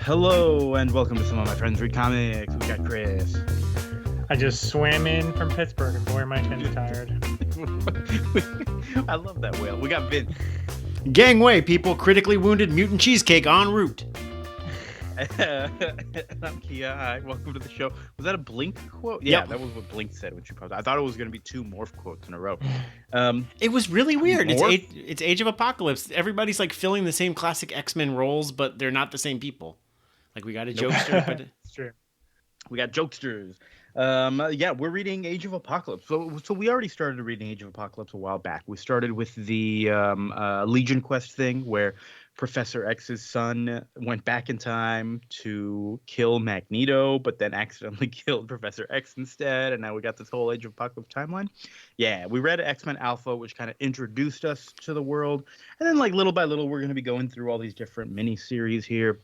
Hello and welcome to Some of My Friends Read Comics. We got Chris. I just swam in from Pittsburgh and boy, am I kind of tired. I love that whale. We got Vince. Gangway, people, critically wounded mutant cheesecake en route. I'm Kia. Hi, welcome to the show. Was that a Blink quote? Yeah, Yep. That was what Blink said when she posted. I thought it was going to be two Morph quotes in a row. It was really weird. Morph? It's Age of Apocalypse. Everybody's like filling the same classic X-Men roles, but they're not the same people. Like we got a jokester, but It's true. We got jokesters. Yeah, we're reading Age of Apocalypse. So we already started reading Age of Apocalypse a while back. We started with the Legion Quest thing where Professor X's son went back in time to kill Magneto, but then accidentally killed Professor X instead. And now we got this whole Age of Apocalypse timeline. Yeah, we read X-Men Alpha, which kind of introduced us to the world. And then like little by little, we're going to be going through all these different mini-series here.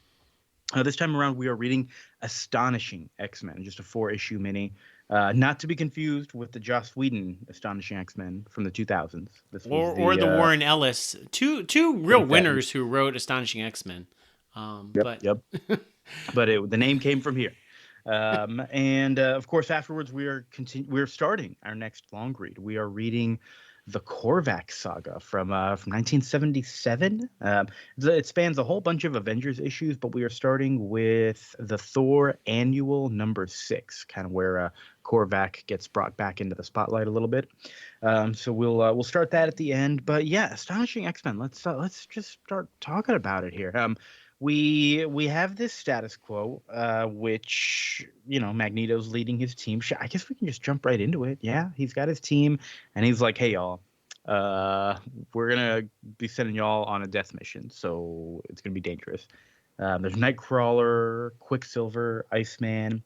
This time around, we are reading Astonishing X-Men, just a 4-issue mini. Not to be confused with the Joss Whedon Astonishing X-Men from the 2000s. or the Warren Ellis, two real winners who wrote Astonishing X-Men. But the name came from here. And of course, afterwards, we're starting our next long read. We are reading the Korvac Saga from 1977. It spans a whole bunch of Avengers issues, but we are starting with the Thor Annual number 6, kind of where Korvac gets brought back into the spotlight a little bit. So we'll start that at the end. But yeah, Astonishing X-Men. Let's just start talking about it here. We have this status quo, which, Magneto's leading his team. I guess we can just jump right into it. Yeah, he's got his team, and he's like, hey, y'all, we're going to be sending y'all on a death mission, so it's going to be dangerous. There's Nightcrawler, Quicksilver, Iceman,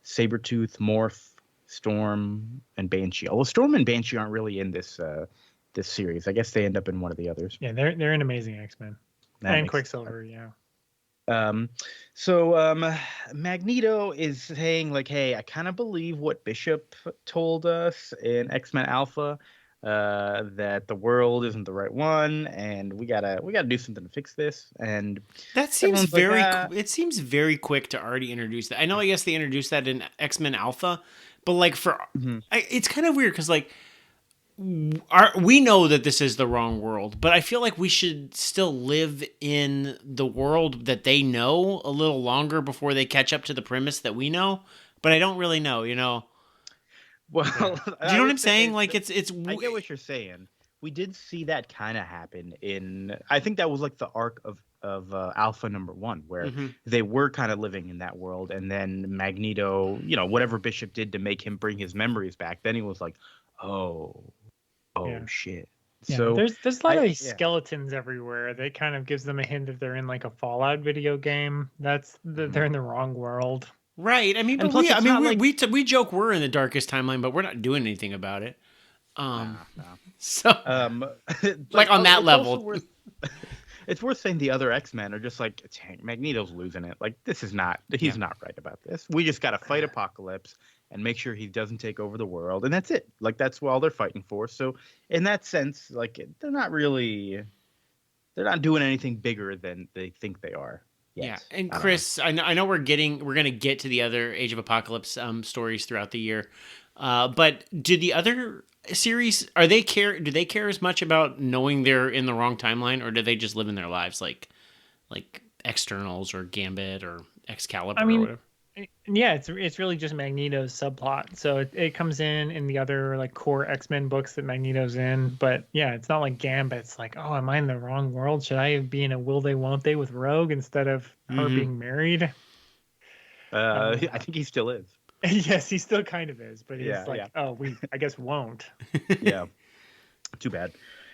Sabretooth, Morph, Storm, and Banshee. Although Storm and Banshee aren't really in this series. I guess they end up in one of the others. Yeah, they're an amazing X-Men. And Quicksilver, yeah. So Magneto is saying like, hey, I kind of believe what Bishop told us in X-Men Alpha, that the world isn't the right one, and we gotta do something to fix this. And that seems it seems very quick to already introduce that. I know, I guess they introduced that in X-Men Alpha, but like it's kind of weird because like we know that this is the wrong world, but I feel like we should still live in the world that they know a little longer before they catch up to the premise that we know. But I don't really know, Well, do you know what I'm saying? Like it's. I get what you're saying. We did see that kind of happen in. I think that was like the arc of Alpha number 1, where they were kind of living in that world, and then Magneto, whatever Bishop did to make him bring his memories back, then he was like, oh shit. Yeah, so there's a lot of these skeletons everywhere. That kind of gives them a hint if they're in like a Fallout video game. They're in the wrong world. Right. I mean, but we joke we're in the darkest timeline, but we're not doing anything about it. No. So like on that level. It's worth saying the other X-Men are just like, Magneto's losing it. Like, he's not right about this. We just got to fight Apocalypse and make sure he doesn't take over the world. And that's it. Like, that's all they're fighting for. So in that sense, like, they're not doing anything bigger than they think they are. Yet. Yeah. And Chris, I know we're going to get to the other Age of Apocalypse stories throughout the year. But do the other series, do they care as much about knowing they're in the wrong timeline, or do they just live in their lives like Externals or Gambit or Excalibur or whatever? Yeah, it's really just Magneto's subplot. So it comes in the other like core X-Men books that Magneto's in. But yeah, it's not like Gambit's like, oh, am I in the wrong world? Should I be in a will they won't they with Rogue instead of her being married? I think he still is. Yes, he still kind of is, but he's I guess won't. Yeah, too bad.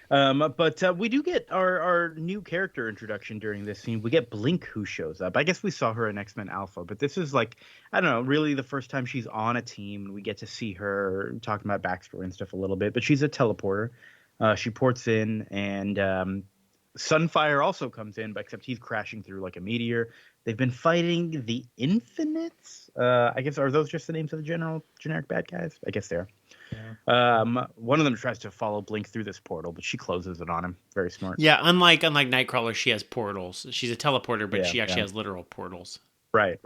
But we do get our new character introduction during this scene. We get Blink, who shows up. I guess we saw her in X-Men Alpha, but this is like, I don't know, really the first time she's on a team. We get to see her talking about backstory and stuff a little bit, but she's a teleporter. She ports in, and Sunfire also comes in, but except he's crashing through like a meteor. They've been fighting the Infinites. I guess, are those just the names of the generic bad guys? I guess they are. Yeah. One of them tries to follow Blink through this portal, but she closes it on him. Very smart. Yeah, unlike Nightcrawler, she has portals. She's a teleporter, but she actually has literal portals. Right.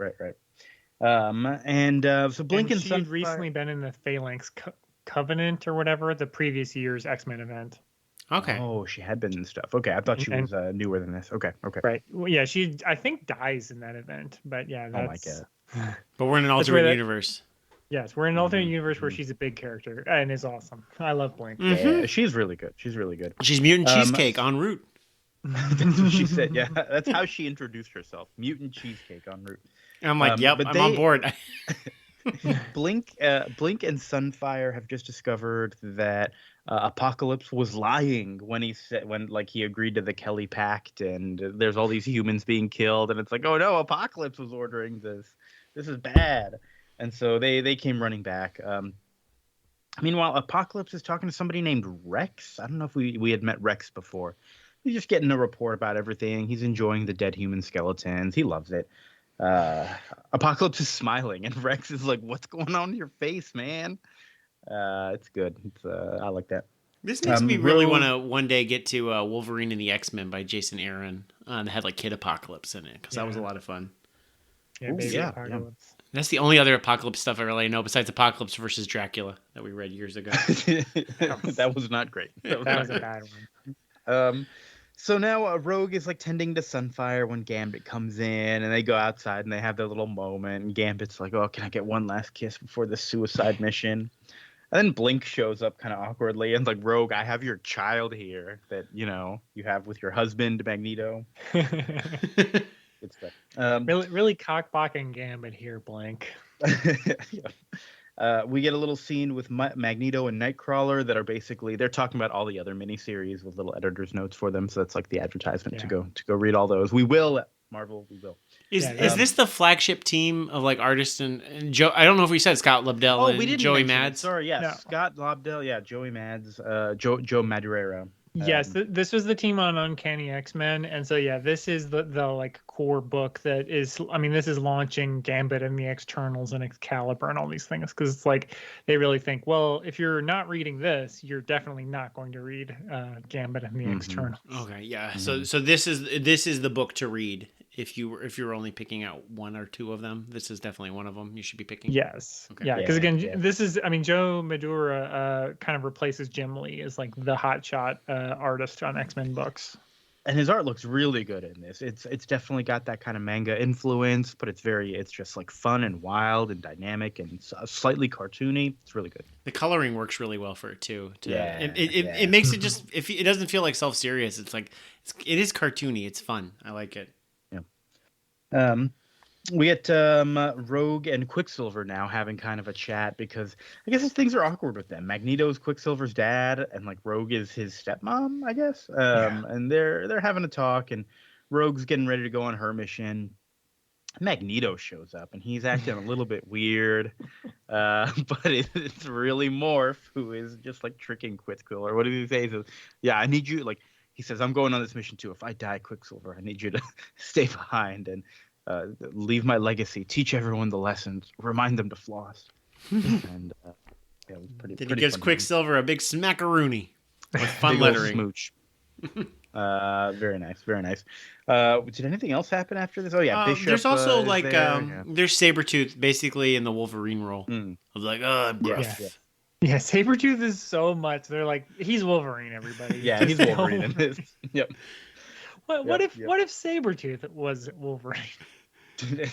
So Blink and she Sunfire had recently been in the Phalanx Covenant or whatever, the previous year's X-Men event. Okay. Oh, she had been in stuff. Okay, I thought she was newer than this. Okay. Right. Well, yeah, she I think dies in that event, but yeah, that's. Oh my god. But we're in an alternate universe. Yes, we're in an alternate universe where she's a big character and is awesome. I love Blink. Yeah, she's really good. She's mutant cheesecake en route. That's what she said. Yeah, that's how she introduced herself. Mutant cheesecake en route. And I'm like, yep, I'm on board. Blink and Sunfire have just discovered that Apocalypse was lying when he agreed to the Kelly Pact, and there's all these humans being killed, and it's like, oh no, Apocalypse was ordering this. This is bad. And so they came running back. Meanwhile, Apocalypse is talking to somebody named Rex. I don't know if we had met Rex before. He's just getting a report about everything. He's enjoying the dead human skeletons. He loves it. Apocalypse is smiling, and Rex is like, "What's going on in your face, man?" It's good. I like that. This makes me really want to one day get to Wolverine and the X-Men by Jason Aaron. That had like Kid Apocalypse in it, because that was a lot of fun. Yeah, baby Apocalypse. Yeah. That's the only other Apocalypse stuff I really know besides Apocalypse versus Dracula that we read years ago. That was not great. That was a bad one. So now Rogue is like tending to Sunfire when Gambit comes in, and they go outside and they have their little moment. And Gambit's like, "Oh, can I get one last kiss before the suicide mission?" And then Blink shows up kind of awkwardly and like, "Rogue, I have your child here that you have with your husband Magneto." Good stuff. Really cockblocking Gambit here, Blink. We get a little scene with Magneto and Nightcrawler that are basically they're talking about all the other miniseries with little editor's notes for them. So that's like the advertisement to go read all those. We will, Marvel. We will. Is this the flagship team of like artists and Joe? I don't know if we said Scott Lobdell and Joey Mads. Sorry, yes, no. Scott Lobdell, yeah, Joey Mads, Joe Madureira. Yes, this was the team on Uncanny X-Men, and so yeah, this is the like core book that is. I mean, this is launching Gambit and the Externals and Excalibur and all these things, because it's like they really think, well, if you're not reading this, you're definitely not going to read Gambit and the Externals. Okay, yeah. Mm-hmm. So this is the book to read if you're only picking out one or two of them. This is definitely one of them you should be picking. Yes. Okay. Yeah, because this is. I mean, Joe Madura kind of replaces Jim Lee as like the hotshot artist on X-Men books, and his art looks really good in this. It's definitely got that kind of manga influence, but it's just like fun and wild and dynamic and slightly cartoony. It's really good. The coloring works really well for it too. It makes it just it doesn't feel like self-serious. It's like it is cartoony. It's fun. I like it. Yeah. We get Rogue and Quicksilver now having kind of a chat, because I guess things are awkward with them. Magneto's Quicksilver's dad, and like Rogue is his stepmom, I guess. And they're having a talk, and Rogue's getting ready to go on her mission. Magneto shows up, and he's acting a little bit weird, but it's really Morph who is just like tricking Quicksilver. What did he say? He says, "Yeah, I need you." Like he says, "I'm going on this mission too. If I die, Quicksilver, I need you to stay behind and leave my legacy. Teach everyone the lessons. Remind them to floss." And it was pretty. Then he gives Quicksilver a big smackaroony with fun lettering. Smooch. Very nice, very nice. Did anything else happen after this? Oh yeah, Bishop. There's also like there's Sabretooth basically in the Wolverine role. Of like, yeah, Sabretooth is so much. They're like, he's Wolverine, everybody. Yeah, he's Wolverine in this. Yep. What if Sabretooth was Wolverine?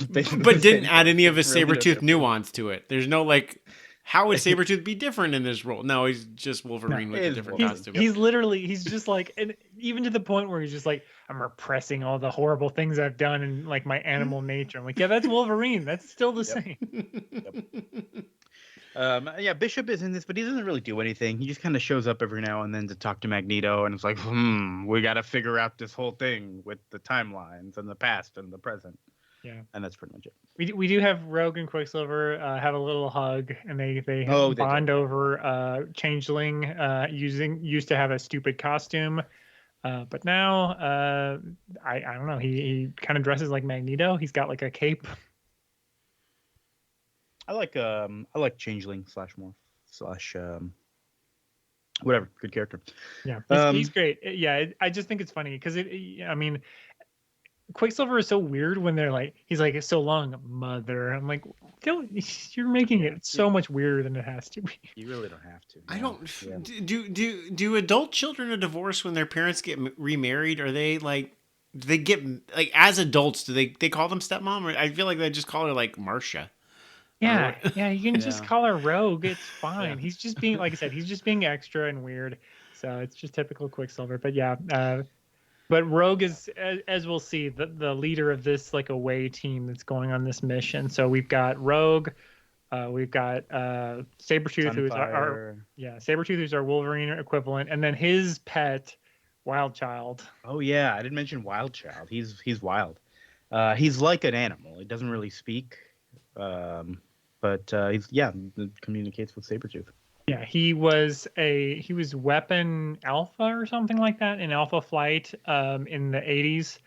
But didn't add any of his Sabretooth nuance to it. There's no like, how would Sabretooth be different in this role? No, he's just Wolverine with a different costume. He's just like, and even to the point where he's just like, I'm repressing all the horrible things I've done and like my animal nature. I'm like, yeah, that's Wolverine. That's still the same. Yeah, Bishop is in this, but he doesn't really do anything. He just kind of shows up every now and then to talk to Magneto, and it's like, we got to figure out this whole thing with the timelines and the past and the present. Yeah, and that's pretty much it. We do have Rogue and Quicksilver have a little hug, and they bond over Changeling used to have a stupid costume. But now, I don't know. He kind of dresses like Magneto. He's got like a cape. I like Changeling / Morph / whatever. Good character. Yeah, he's great. Yeah, I just think it's funny because I mean, Quicksilver is so weird when he's like, it's so long, mother. I'm like, you're making it so much weirder than it has to be. You really don't have to. I don't. Yeah. Do adult children a divorce when their parents get remarried? Are they like? Do they get like as adults? Do they call them stepmom? Or I feel like they just call her like Marcia. Yeah, you can just call her Rogue. It's fine. He's just being, like I said, he's just being extra and weird. So it's just typical Quicksilver. But yeah, but Rogue is, as we'll see, the leader of this like away team that's going on this mission. So we've got Rogue, we've got Sabretooth, who's Sabretooth, who's our Wolverine equivalent, and then his pet, Wild Child. Oh yeah, I didn't mention Wild Child. He's wild. He's like an animal. He doesn't really speak. But communicates with Sabretooth. Yeah, he was weapon alpha or something like that in Alpha Flight in the 80s.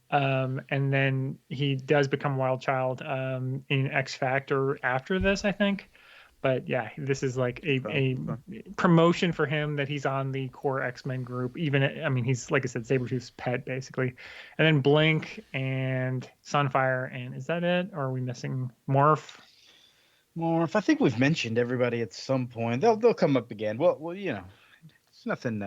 And then he does become Wild Child in X Factor after this, I think. But yeah, this is like a promotion for him that he's on the core X-Men group. He's, like I said, Sabretooth's pet, basically. And then Blink and Sunfire, and is that it? Or are we missing Morph? Morph. I think we've mentioned everybody at some point. They'll come up again. Well, it's nothing.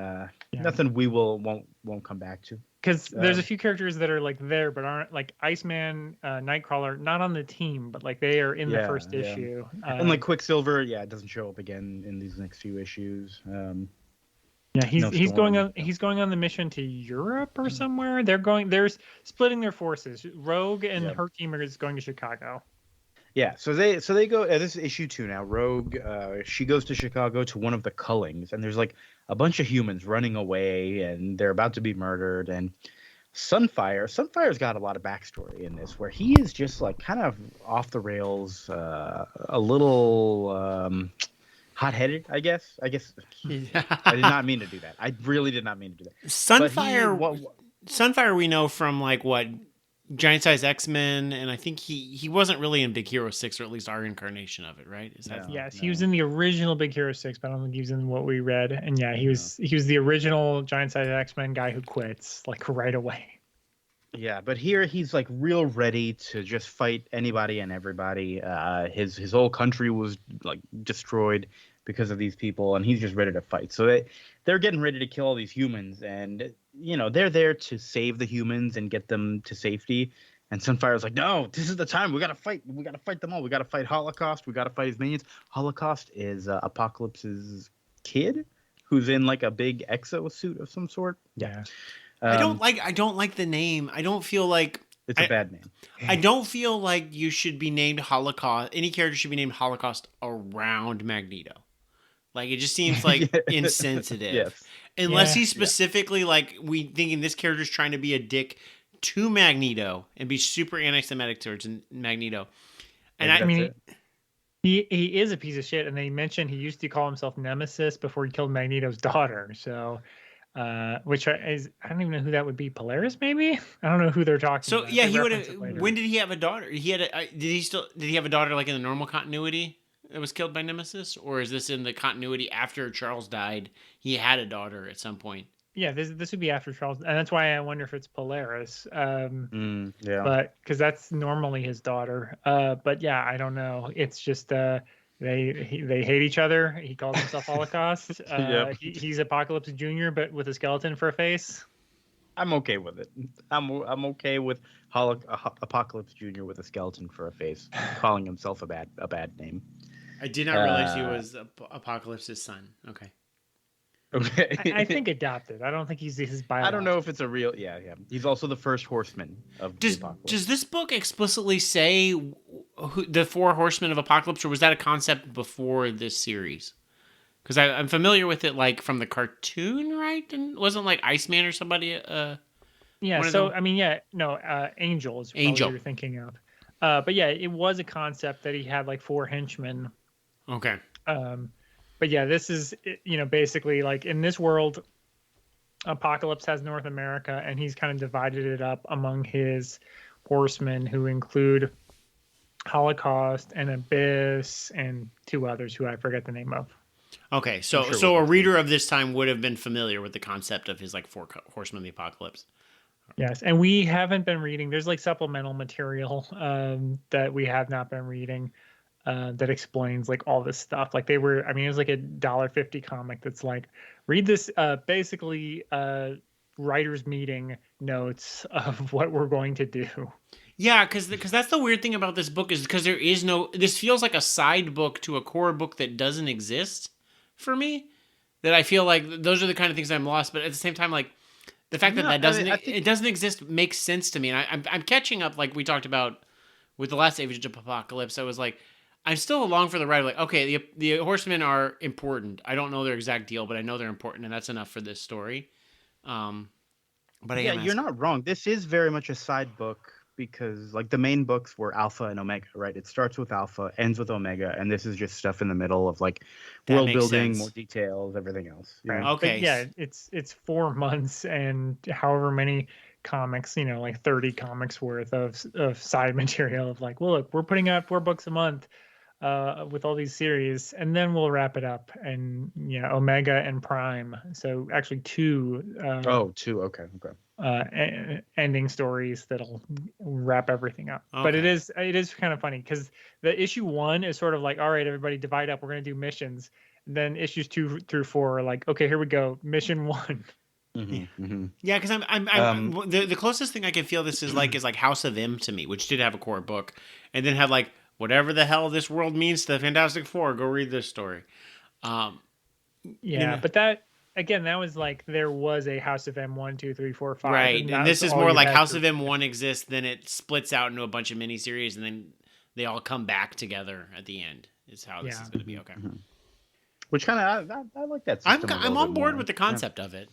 Nothing we won't come back to. Because there's a few characters that are like there, but aren't, like Iceman, Nightcrawler, not on the team, but like they are in the first issue. And like Quicksilver, it doesn't show up again in these next few issues. He's going on the mission to Europe or somewhere. They're splitting their forces. Rogue and her team are going to Chicago. Yeah, so they go. This is issue 2 now. Rogue, she goes to Chicago to one of the Cullings, and there's like a bunch of humans running away, and they're about to be murdered. And Sunfire's got a lot of backstory in this, where he is just like kind of off the rails, a little hot-headed, I guess. I did not mean to do that. I really did not mean to do that. Sunfire, we know from like what. Giant Size X-Men, and I think he wasn't really in Big Hero 6, or at least our incarnation of it, right? He was in the original Big Hero 6, but I don't think he was in what we read. And he was the original Giant Size X-Men guy who quits like right away. Yeah, but here he's like real ready to just fight anybody and everybody. His whole country was like destroyed because of these people, and he's just ready to fight. So they're getting ready to kill all these humans, and they're there to save the humans and get them to safety. And Sunfire's like, no, this is the time. We gotta fight. We gotta fight them all. We gotta fight Holocaust. We gotta fight his minions. Holocaust is Apocalypse's kid, who's in like a big exosuit of some sort. Yeah. I don't like the name. I don't feel like it's a bad name. I don't feel like you should be named Holocaust. Any character should be named Holocaust around Magneto. Like, it just seems like insensitive. Yes. Unless he's specifically like we thinking this character's trying to be a dick to Magneto and be super anti-Semitic towards Magneto. And he is a piece of shit. And they mentioned he used to call himself Nemesis before he killed Magneto's daughter. So, which I don't even know who that would be. Polaris, maybe? I don't know who they're talking about. So yeah, he would have. When did he have a daughter? Did he have a daughter like in the normal continuity? That was killed by Nemesis, or is this in the continuity after Charles died? He had a daughter at some point. Yeah, this would be after Charles, and that's why I wonder if it's Polaris. Yeah, but because that's normally his daughter. But yeah, I don't know. It's just they hate each other. He calls himself Holocaust. He's Apocalypse Junior, but with a skeleton for a face. I'm okay with it. I'm okay with Apocalypse Junior with a skeleton for a face, calling himself a bad name. I did not realize he was Apocalypse's son. Okay. I think adopted. I don't think he's his biological. I don't know if it's a real. Yeah. He's also the first horseman of the Apocalypse. Does this book explicitly say the 4 horsemen of Apocalypse, or was that a concept before this series? Because I'm familiar with it, like from the cartoon, right? And wasn't like Iceman or somebody? Yeah. So Angel is what you're thinking of. But yeah, it was a concept that he had like 4 henchmen. Okay. But yeah, this is basically like in this world, Apocalypse has North America, and he's kind of divided it up among his horsemen, who include Holocaust and Abyss and two others who I forget the name of. Okay, so a reader of this time would have been familiar with the concept of his like four horsemen of the apocalypse. Yes, and we haven't been reading. There's like supplemental material that we have not been reading that explains like all this stuff. Like it was like $1.50 comic that's like, read this basically writers meeting notes of what we're going to do. Yeah, because that's the weird thing about this book is because there is this feels like a side book to a core book that doesn't exist for me. That I feel like those are the kind of things I'm lost, but at the same time, like the fact that it doesn't exist makes sense to me, and I'm catching up like we talked about with the last Age of Apocalypse. I was like, I'm still along for the ride. Like, okay, the Horsemen are important. I don't know their exact deal, but I know they're important, and that's enough for this story. But you're not wrong. This is very much a side book because like the main books were Alpha and Omega, right? It starts with Alpha, ends with Omega, and this is just stuff in the middle of like world building, more details, everything else. Right. Okay. But yeah, it's 4 months and however many comics, like 30 comics worth of side material of like, well, look, we're putting out 4 books a month with all these series, and then we'll wrap it up. And Omega and Prime, so actually 2 2, okay ending stories that'll wrap everything up. Okay. But it is kind of funny because the issue 1 is sort of like, all right, everybody divide up, we're going to do missions. And then issues 2 through 4 are like, okay, here we go, mission 1. Yeah, because I'm the closest thing I can feel this is like House of M to me, which did have a core book, and then had like whatever the hell this world means to the Fantastic Four. Go read this story. But that again, that was like there was a House of M 1, 2, 3, 4, 5. Right, and this is more like House of M1 exists, then it splits out into a bunch of miniseries, and then they all come back together at the end. Is how this is going to be. Okay. Which kind of I like that system. I'm on board with the concept of it.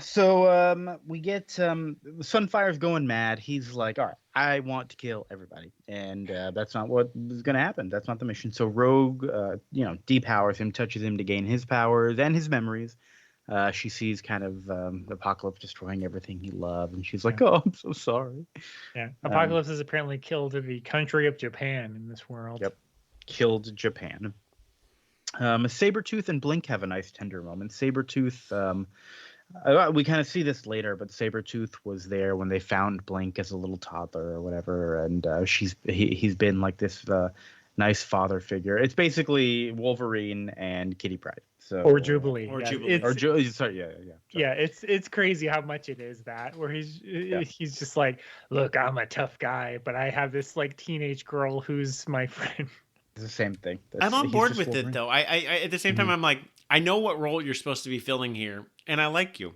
So we get Sunfire's going mad. He's like, all right, I want to kill everybody, and that's not what is going to happen. That's not the mission. So Rogue, depowers him, touches him to gain his powers and his memories. She sees kind of Apocalypse destroying everything he loved, and she's like, oh, I'm so sorry. Yeah, Apocalypse has apparently killed the country of Japan in this world. Yep, killed Japan. Sabretooth and Blink have a nice tender moment. Sabretooth, we kind of see this later, but Sabretooth was there when they found Blink as a little toddler or whatever, and he's been like this nice father figure. It's basically Wolverine and Kitty Pryde. So or Jubilee. Yeah, it's crazy how much it is that where he's just like, look, I'm a tough guy, but I have this like teenage girl who's my friend. It's the same thing. I'm on board with Wolverine. It though. I at the same time I'm like, I know what role you're supposed to be filling here, and I like you.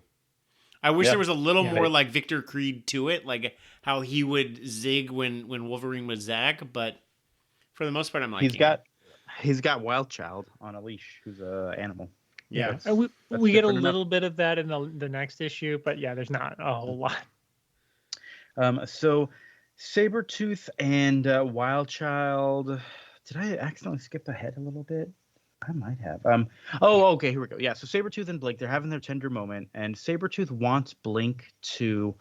I wish there was a little more like Victor Creed to it, like how he would zig when Wolverine would zag, but for the most part I'm like he's got Wild Child on a leash, who's an animal. Yeah. We get a little bit of that in the next issue, but yeah, there's not a whole lot. So Sabretooth and Wild Child, did I accidentally skip ahead a little bit? I might have. Okay, here we go. Yeah, so Sabretooth and Blink, they're having their tender moment, and Sabretooth wants Blink to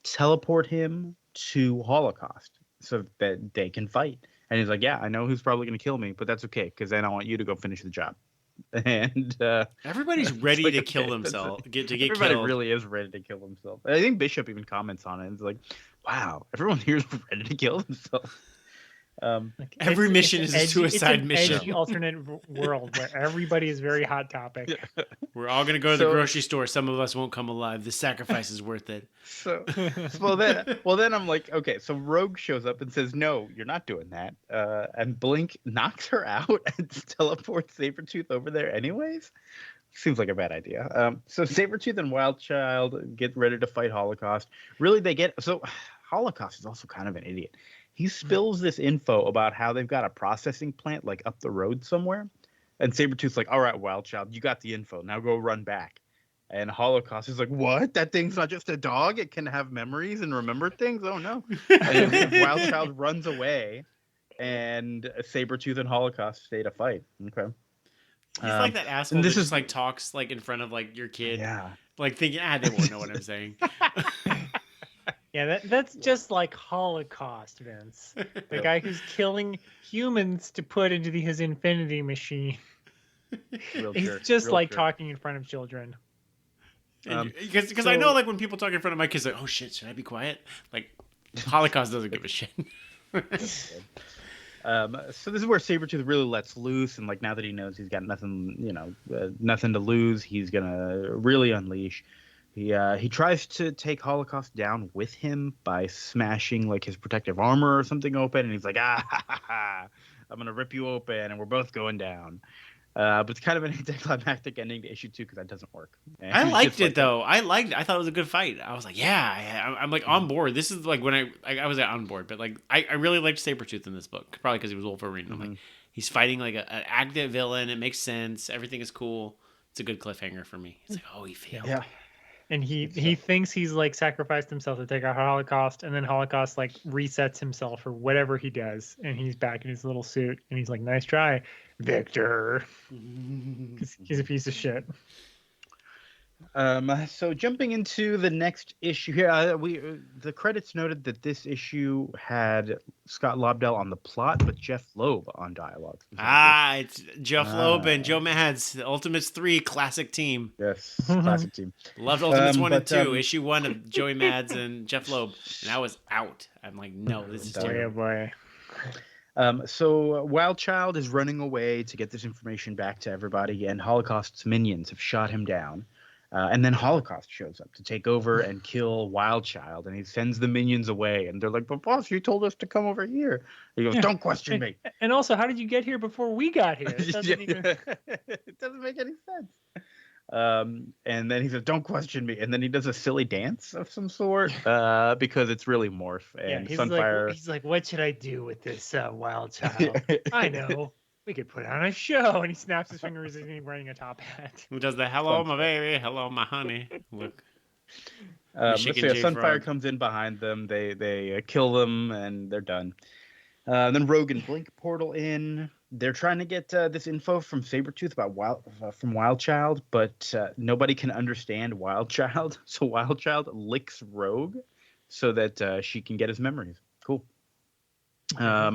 teleport him to Holocaust so that they can fight. And he's like, yeah, I know who's probably going to kill me, but that's okay, because then I want you to go finish the job. And everybody's ready to kill themselves. Everybody really is ready to kill themselves. I think Bishop even comments on it. It's like, wow, everyone here is ready to kill themselves. Every mission is a suicide mission. Edgy alternate world where everybody is very hot topic. Yeah. We're all gonna go to the grocery store. Some of us won't come alive. The sacrifice is worth it. Then I'm like, okay. So Rogue shows up and says, "No, you're not doing that." And Blink knocks her out and teleports Sabretooth over there, anyways. Seems like a bad idea. So Sabretooth and Wild Child get ready to fight Holocaust. Really, Holocaust is also kind of an idiot. He spills this info about how they've got a processing plant like up the road somewhere. And Sabretooth's like, all right, Wild Child, you got the info. Now go run back. And Holocaust is like, what? That thing's not just a dog. It can have memories and remember things? Oh, no. And Wild Child runs away. And Sabretooth and Holocaust stay to fight. Okay. He's like that asshole this that is just like talks like in front of like your kid, yeah. like thinking, they won't know what I'm saying. Yeah, that's just like Holocaust, Vince. The guy who's killing humans to put into his infinity machine. He's just like talking in front of children. Because I know, like, when people talk in front of my kids, like, oh shit, should I be quiet? Like, Holocaust doesn't give a shit. So this is where Sabretooth really lets loose, and like now that he knows he's got nothing, nothing to lose, he's gonna really unleash. He tries to take Holocaust down with him by smashing like his protective armor or something open, and he's like, I'm gonna rip you open, and we're both going down. But it's kind of an anticlimactic ending to issue 2 because that doesn't work. And I liked it though. I thought it was a good fight. I was like, I'm like on board. This is like when I was on board, but like I really liked Sabretooth in this book, probably because he was Wolverine. I'm like, he's fighting like an active villain. It makes sense. Everything is cool. It's a good cliffhanger for me. It's like, oh, he failed. Yeah. And he thinks he's like sacrificed himself to take out Holocaust, and then Holocaust like resets himself or whatever he does, and he's back in his little suit, and he's like, "Nice try, Victor." He's a piece of shit. So jumping into the next issue here, the credits noted that this issue had Scott Lobdell on the plot, but Jeff Loeb on dialogue. It's Jeff Loeb and Joe Mads, the Ultimates 3 classic team. Yes, classic team. Loved Ultimates 1 and 2. Issue 1 of Joey Mads and Jeff Loeb, and I was out. I'm like, no, this is terrible. Boy. So Wild Child is running away to get this information back to everybody, and Holocaust's minions have shot him down. And then Holocaust shows up to take over and kill Wild Child, and he sends the minions away. And they're like, "But boss, you told us to come over here." He goes, "Don't question me." And also, how did you get here before we got here? It doesn't make any sense. And then he says, "Don't question me." And then he does a silly dance of some sort because it's really Morph and Sunfire. He's like, "What should I do with this Wild Child?" I know. We could put on a show. And he snaps his fingers and he's wearing a top hat. Who does the hello, my baby, hello, my honey? Look. Sunfire comes in behind them. They kill them and they're done. Then Rogue and Blink portal in. They're trying to get this info from Sabretooth about Wild Child, but nobody can understand Wild Child. So Wild Child licks Rogue so that she can get his memories. Cool.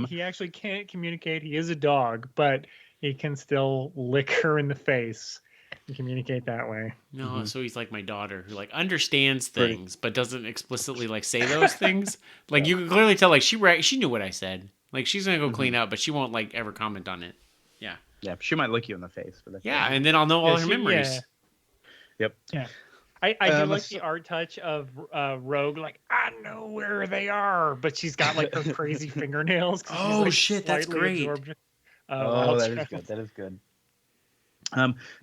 He actually can't communicate. He is a dog, but he can still lick her in the face and communicate that way. No, so he's like my daughter who like understands things but doesn't explicitly like say those things. Like you can clearly tell like she knew what I said. Like she's gonna go clean up, but she won't like ever comment on it. Yeah. Yeah, she might lick you in the face. But and then I'll know all her memories. Yeah. Yep. Yeah. I do like the art touch of Rogue, like, I know where they are, but she's got like those crazy fingernails. Oh, like, shit, that's great. That is good. That is good.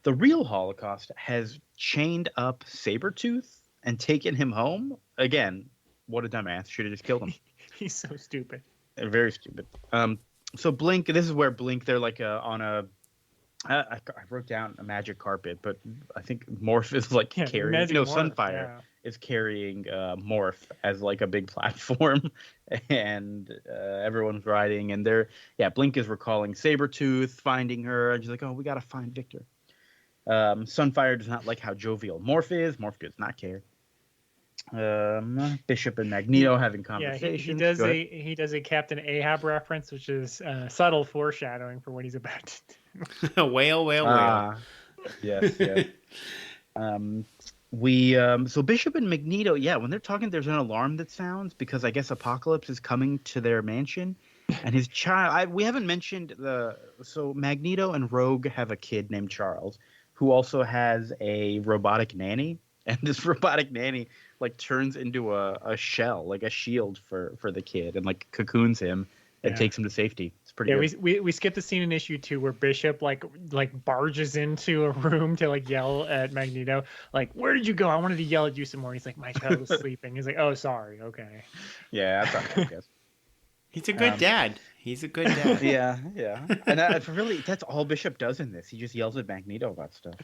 The real Holocaust has chained up Sabretooth and taken him home. Again, what a dumbass. Should have just killed him. He's so stupid. Very stupid. So Blink, this is where Blink, they're like on a... I wrote down a magic carpet, but I think Morph is like carrying. Sunfire is carrying Morph as like a big platform, and everyone's riding. And Blink is recalling Sabretooth, finding her, and she's like, "Oh, we gotta find Victor." Sunfire does not like how jovial Morph is. Morph does not care. Bishop and Magneto having conversations. Yeah, he does a Captain Ahab reference, which is subtle foreshadowing for what he's about to do. Whale. Yes. So Bishop and Magneto, when they're talking, there's an alarm that sounds because I guess Apocalypse is coming to their mansion, and his child. We haven't mentioned so Magneto and Rogue have a kid named Charles, who also has a robotic nanny, and this robotic nanny like turns into a shell, like a shield for the kid, and like cocoons him and takes him to safety. It's pretty good. We skipped the scene in issue 2 where Bishop like barges into a room to like yell at Magneto, like, "Where did you go? I wanted to yell at you some more." He's like, "My child was sleeping." He's like, "Oh, sorry, okay." Yeah, that's not good, I guess. He's a good dad. He's a good dad. Yeah. And that's all Bishop does in this. He just yells at Magneto about stuff.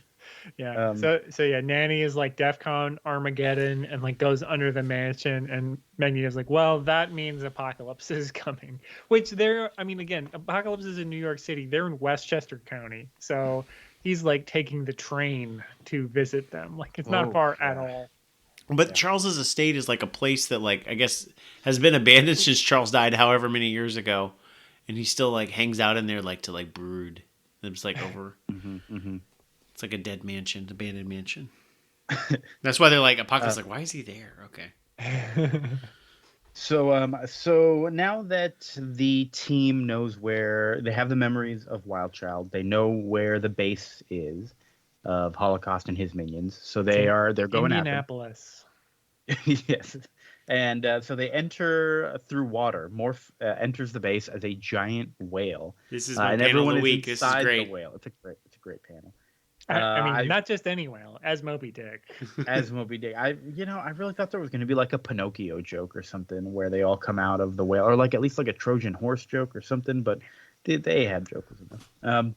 Yeah. So Nanny is like DEFCON Armageddon and like goes under the mansion, and Magneto's like, "Well, that means Apocalypse is coming." Which again, Apocalypse is in New York City. They're in Westchester County. So he's like taking the train to visit them. Like it's not far at all. But Charles's estate is like a place that, like, I guess has been abandoned since Charles died, however many years ago, and he still like hangs out in there, like to like brood. It's like over. It's like a dead mansion, abandoned mansion. That's why they're like Apocalypse. Like, why is he there? Okay. So now that the team knows where they have the memories of Wild Child, they know where the base is of Holocaust and his minions. So they're going Indianapolis. Yes. And so they enter through water. Morph enters the base as a giant whale. This is my panel of the week. This is great. The whale. It's a great panel. I mean, not just any whale, as Moby Dick. As Moby Dick. I really thought there was going to be like a Pinocchio joke or something where they all come out of the whale, or like at least like a Trojan horse joke or something. But they have jokers enough.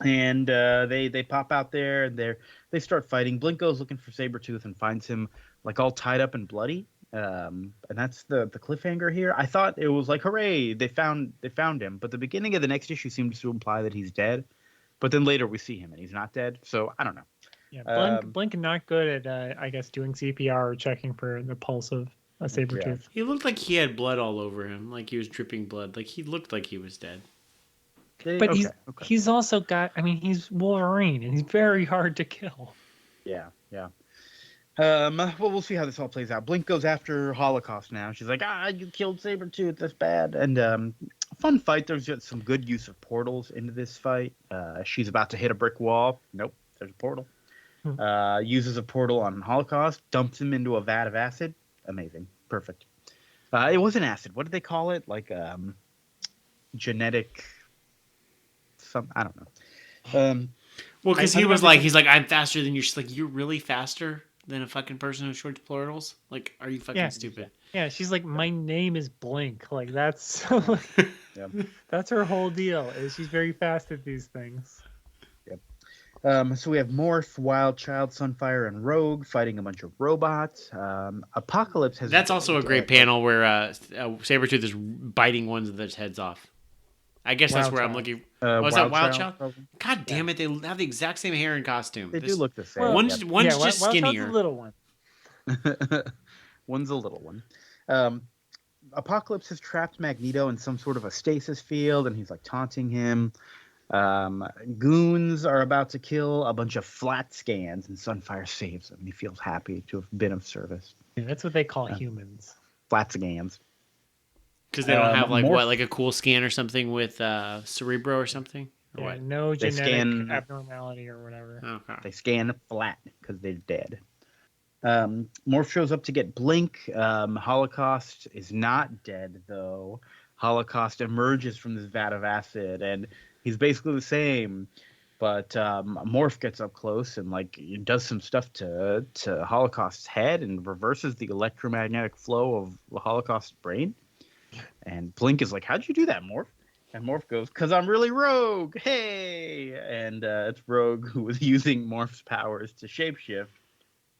And they pop out there and they start fighting. Blink goes looking for Sabretooth and finds him like all tied up and bloody. And that's the cliffhanger here. I thought it was like, hooray, they found him. But the beginning of the next issue seems to imply that he's dead. But then later we see him and he's not dead. So I don't know. Yeah, Blink not good at I guess doing CPR or checking for the pulse of a Sabretooth. Yeah. He looked like he had blood all over him, like he was dripping blood. Like he looked like he was dead. But he's also got, I mean, he's Wolverine and he's very hard to kill. Yeah. Well, we'll see how this all plays out. Blink goes after Holocaust now. She's like, you killed Sabretooth, that's bad. And fun fight. There's just some good use of portals into this fight. She's about to hit a brick wall. Nope, there's a portal. Uses a portal on Holocaust, dumps him into a vat of acid. Amazing. Perfect. It wasn't acid. What did they call it? Like genetic... I don't know. Well, because he's like, I'm faster than you. She's like, you're really faster than a fucking person who shorts portals? Like, are you fucking stupid? Yeah, she's like, my name is Blink. Like, that's that's her whole deal. Is she's very fast at these things. Yep. So we have Morph, Wild Child, Sunfire, and Rogue fighting a bunch of robots. Apocalypse has... That's also a great panel where Sabretooth is biting ones of their heads off. I guess that's where I'm looking. Was that Wild Child? God damn it! They have the exact same hair and costume. They do look the same. Well, one's just skinnier. Wild Child's a little one. One's a little one. Apocalypse has trapped Magneto in some sort of a stasis field, and he's like taunting him. Goons are about to kill a bunch of flat scans, and Sunfire saves him. He feels happy to have been of service. Yeah, that's what they call humans. Flat scans. Because they don't have like a cool scan or something with Cerebro or something? Or what? No genetic abnormality or whatever. Okay. They scan flat because they're dead. Morph shows up to get Blink. Holocaust is not dead, though. Holocaust emerges from this vat of acid, and he's basically the same. But Morph gets up close and like does some stuff to Holocaust's head and reverses the electromagnetic flow of the Holocaust's brain. And Blink is like, how'd you do that, Morph? And Morph goes, because I'm really Rogue. Hey! And it's Rogue who was using Morph's powers to shapeshift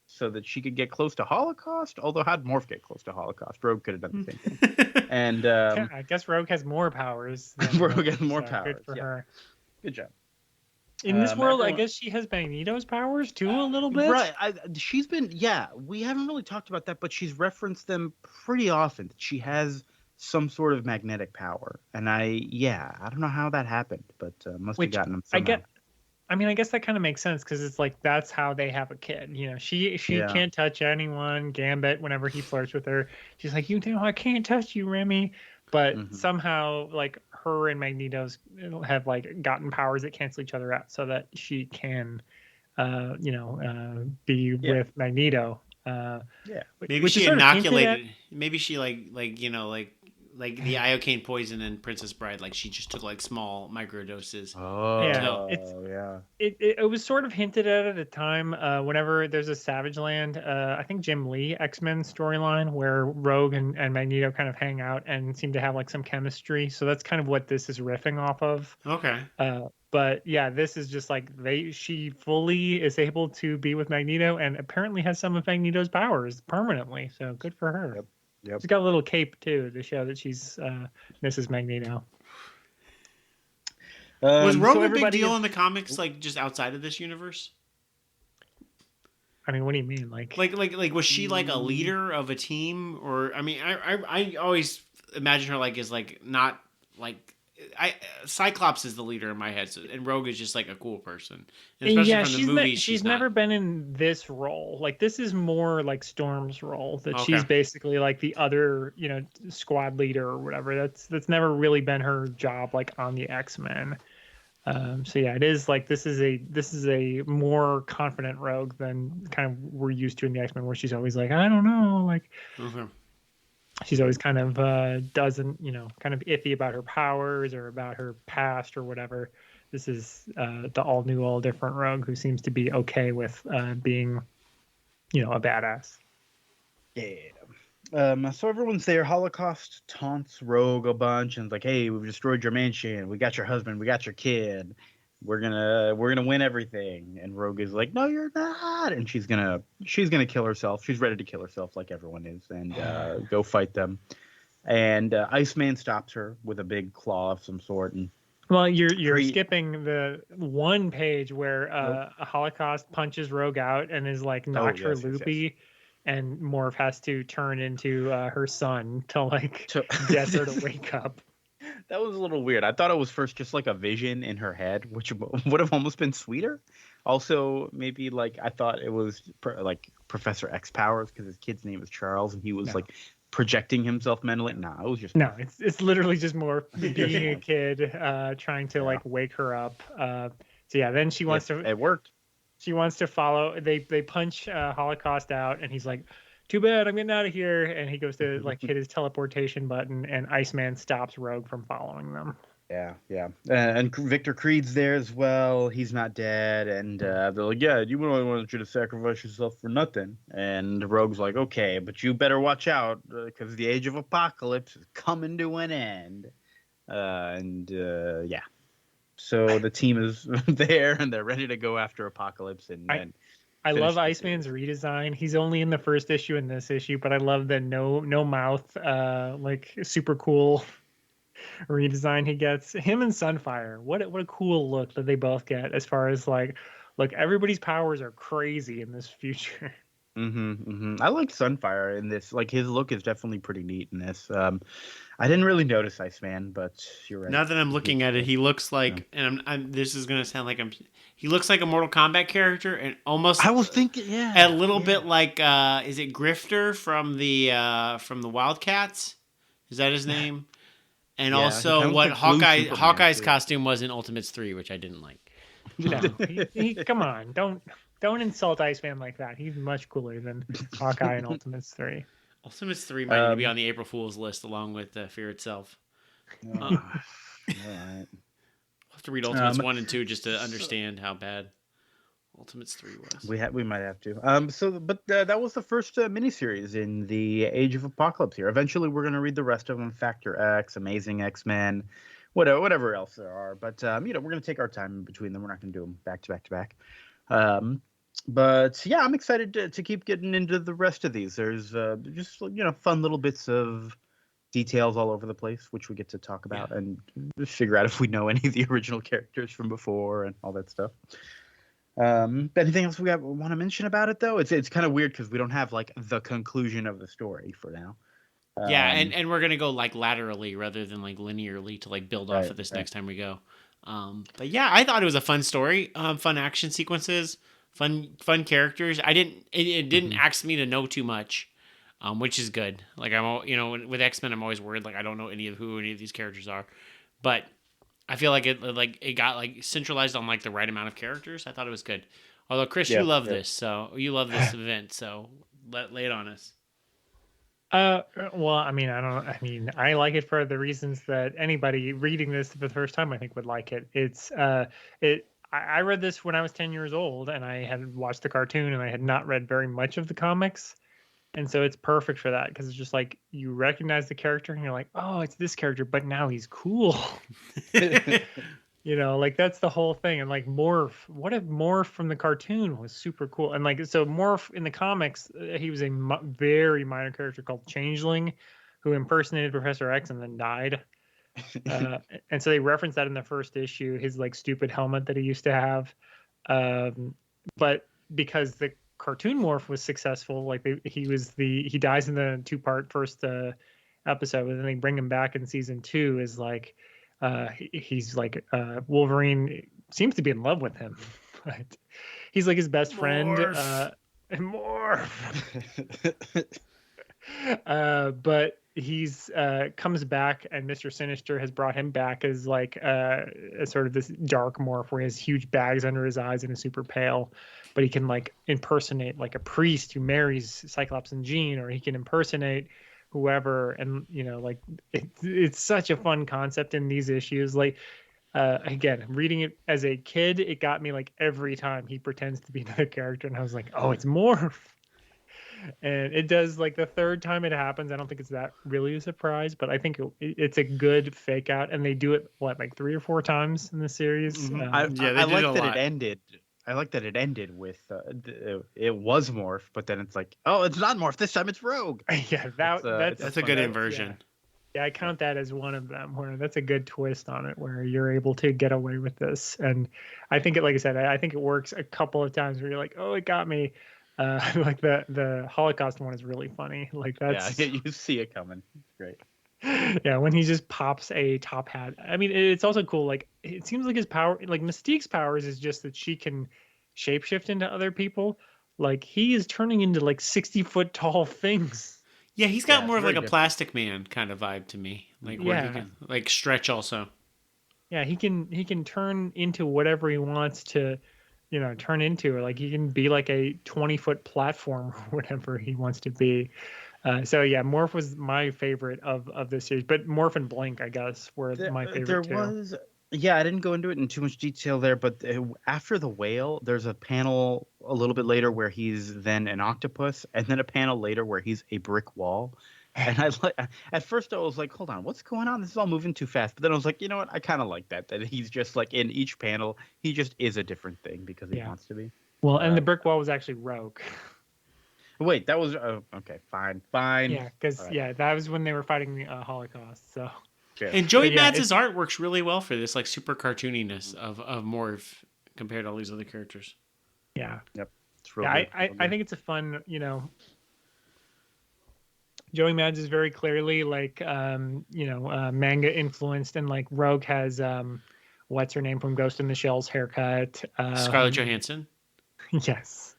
so that she could get close to Holocaust. Although, how'd Morph get close to Holocaust? Rogue could have done the same thing. And I guess Rogue has more powers. Rogue has more powers. Good for her. Good job. In this world, I guess she has Magneto's powers too, a little bit. Right. She's been, we haven't really talked about that, but she's referenced them pretty often. She has some sort of magnetic power, and I don't know how that happened, but must have gotten them somehow. I guess that kind of makes sense because it's like that's how they have a kid. You know, she can't touch anyone. Gambit, whenever he flirts with her, she's like, I can't touch you, Remy. But somehow, like her and Magneto's have like gotten powers that cancel each other out, so that she can, be with Magneto. Maybe she inoculated. Maybe she like the iocane poison in Princess Bride, like she just took like small microdoses. It was sort of hinted at the time. Whenever there's a Savage Land, I think Jim Lee X-Men storyline where Rogue and Magneto kind of hang out and seem to have like some chemistry. So that's kind of what this is riffing off of. Okay. But yeah, this is just like she fully is able to be with Magneto and apparently has some of Magneto's powers permanently. So good for her. Yep. She's got a little cape too to show that she's Mrs. Magneto. Was Rogue a big everybody deal in the comics, like just outside of this universe? I mean, what do you mean? Like was she like a leader of a team, or I mean, I always imagine her like as like not like Cyclops is the leader in my head, so, and Rogue is just like a cool person, and especially from the movies. She's never been in this role. Like this is more like Storm's role. That Okay. she's basically like the other, squad leader or whatever. That's never really been her job, like on the X-Men. So yeah, it is like this is a more confident Rogue than kind of we're used to in the X-Men, where she's always like, I don't know, like. Okay. She's always kind of doesn't, kind of iffy about her powers or about her past or whatever. This is the all new, all different Rogue who seems to be okay with being, a badass. Yeah. So everyone's there. Holocaust taunts Rogue a bunch and is like, "Hey, we've destroyed your mansion. We got your husband. We got your kid. We're gonna win everything." And Rogue is like, "No, you're not." And she's gonna kill herself. She's ready to kill herself, like everyone is, and go fight them. And Iceman stops her with a big claw of some sort. And well, you're skipping the one page where Nope. a Holocaust punches Rogue out and is like knocked her loopy. Yes. And Morph has to turn into her son to like get her to wake up. That was a little weird. I thought it was first just like a vision in her head, which would have almost been sweeter. Also, maybe like I thought it was like Professor X powers because his kid's name is Charles and he was like projecting himself mentally. Nah, it was just it's literally just more being a kid trying to like wake her up. So yeah, then she wants to. It worked. She wants to follow. They punch Holocaust out, and he's like, "Too bad, I'm getting out of here." And he goes to like hit his teleportation button, and Iceman stops Rogue from following them. Yeah. And Victor Creed's there as well. He's not dead, and they're like, "Yeah, you really wanted you to sacrifice yourself for nothing." And Rogue's like, "Okay, but you better watch out because the Age of Apocalypse is coming to an end." Yeah. So the team is there and they're ready to go after Apocalypse. And I love Iceman's redesign. He's only in the first issue and this issue, but I love the no mouth, like super cool redesign he gets. Him and Sunfire. What a cool look that they both get. As far as like, look, everybody's powers are crazy in this future. I like Sunfire in this. Like his look is definitely pretty neat in this. I didn't really notice Iceman, but you're right. Now that I'm looking at it, he looks like, and this is gonna sound like he looks like a Mortal Kombat character, and almost I was thinking, a little bit like, is it Grifter from the Wildcats? Is that his name? And also what Hawkeye's costume was in Ultimates 3, which I didn't like. No, come on, don't insult Iceman like that. He's much cooler than Hawkeye in Ultimates 3. Ultimates 3 might need to be on the April Fool's list along with Fear itself. All right. I'll have to read Ultimates 1 and 2 just to understand how bad Ultimates 3 was. We might have to. That was the first miniseries in the Age of Apocalypse here. Eventually, we're going to read the rest of them: Factor X, Amazing X-Men, whatever else there are. But we're going to take our time in between them. We're not going to do them back to back to back. But yeah, I'm excited to keep getting into the rest of these. There's just fun little bits of details all over the place, which we get to talk about and just figure out if we know any of the original characters from before and all that stuff. Anything else we want to mention about it though? It's kind of weird because we don't have like the conclusion of the story for now. And we're gonna go like laterally rather than like linearly to like build off of this next time we go. But yeah, I thought it was a fun story, fun action sequences. Fun characters. It didn't ask me to know too much, which is good. Like with X-Men, I'm always worried. Like I don't know who any of these characters are, but I feel like it got like centralized on like the right amount of characters. I thought it was good. Although Chris, you love this, so you love this event. So lay it on us. Well, I like it for the reasons that anybody reading this for the first time, I think, would like it. I read this when I was 10 years old, and I had watched the cartoon, and I had not read very much of the comics. And so it's perfect for that, because it's just like you recognize the character, and you're like, oh, it's this character, but now he's cool. Like that's the whole thing. And like Morph, what if Morph from the cartoon was super cool? And like, so Morph in the comics, he was a very minor character called Changeling, who impersonated Professor X and then died. And so they reference that in the first issue, his like stupid helmet that he used to have. But because the cartoon Morph was successful, like he dies in the 2-part first episode, and then they bring him back in season 2 is like he's like Wolverine seems to be in love with him. But he's like his best friend. Morph. But he's comes back, and Mr. Sinister has brought him back as like a sort of this dark Morph where he has huge bags under his eyes and is super pale, but he can like impersonate like a priest who marries Cyclops and Jean, or he can impersonate whoever. And you know, like it's such a fun concept in these issues. Like again, reading it as a kid, it got me like every time he pretends to be another character, and I was like, oh, it's Morph. And it does, like the third time it happens, I don't think it's that really a surprise, but I think it's a good fake out, and they do it like 3 or 4 times in the series. Mm-hmm. I like that it ended. I like that it ended with it was Morph, but then it's like, oh, it's not Morph this time, it's Rogue. Yeah, that's a good inversion. Yeah, I count that as one of them, where that's a good twist on it, where you're able to get away with this. And I think it, like I said, I think it works a couple of times where you're like, oh, it got me. Like the Holocaust one is really funny. Like that's you see it coming. It's great. Yeah, when he just pops a top hat. I mean, it's also cool. Like it seems like his power, like Mystique's powers, is just that she can shapeshift into other people. Like he is turning into like 60-foot tall things. Yeah, he's got more of like a Plastic Man kind of vibe to me. Like where he can like stretch also. Yeah, he can turn into whatever he wants to. You know, turn into, like he can be like a 20-foot platform or whatever he wants to be. So yeah, Morph was my favorite of this series, but Morph and Blink, I guess, were my favorite too. I didn't go into it in too much detail there, but after the whale, there's a panel a little bit later where he's then an octopus, and then a panel later where he's a brick wall. And at first I was like, hold on, what's going on? This is all moving too fast. But then I was like, you know what? I kind of like that he's just like in each panel, he just is a different thing because he wants to be. Well, and the brick wall was actually Rogue. Wait, that was okay. Fine. Yeah, because that was when they were fighting the Holocaust. So. Yeah. And Joey Mads' art works really well for this like super cartooniness of Morph compared to all these other characters. Yeah. Yep. It's really I think it's a fun, you know. Joey Mads is very clearly like manga influenced, and like Rogue has what's her name from Ghost in the Shell's haircut. Scarlett Johansson. Yes.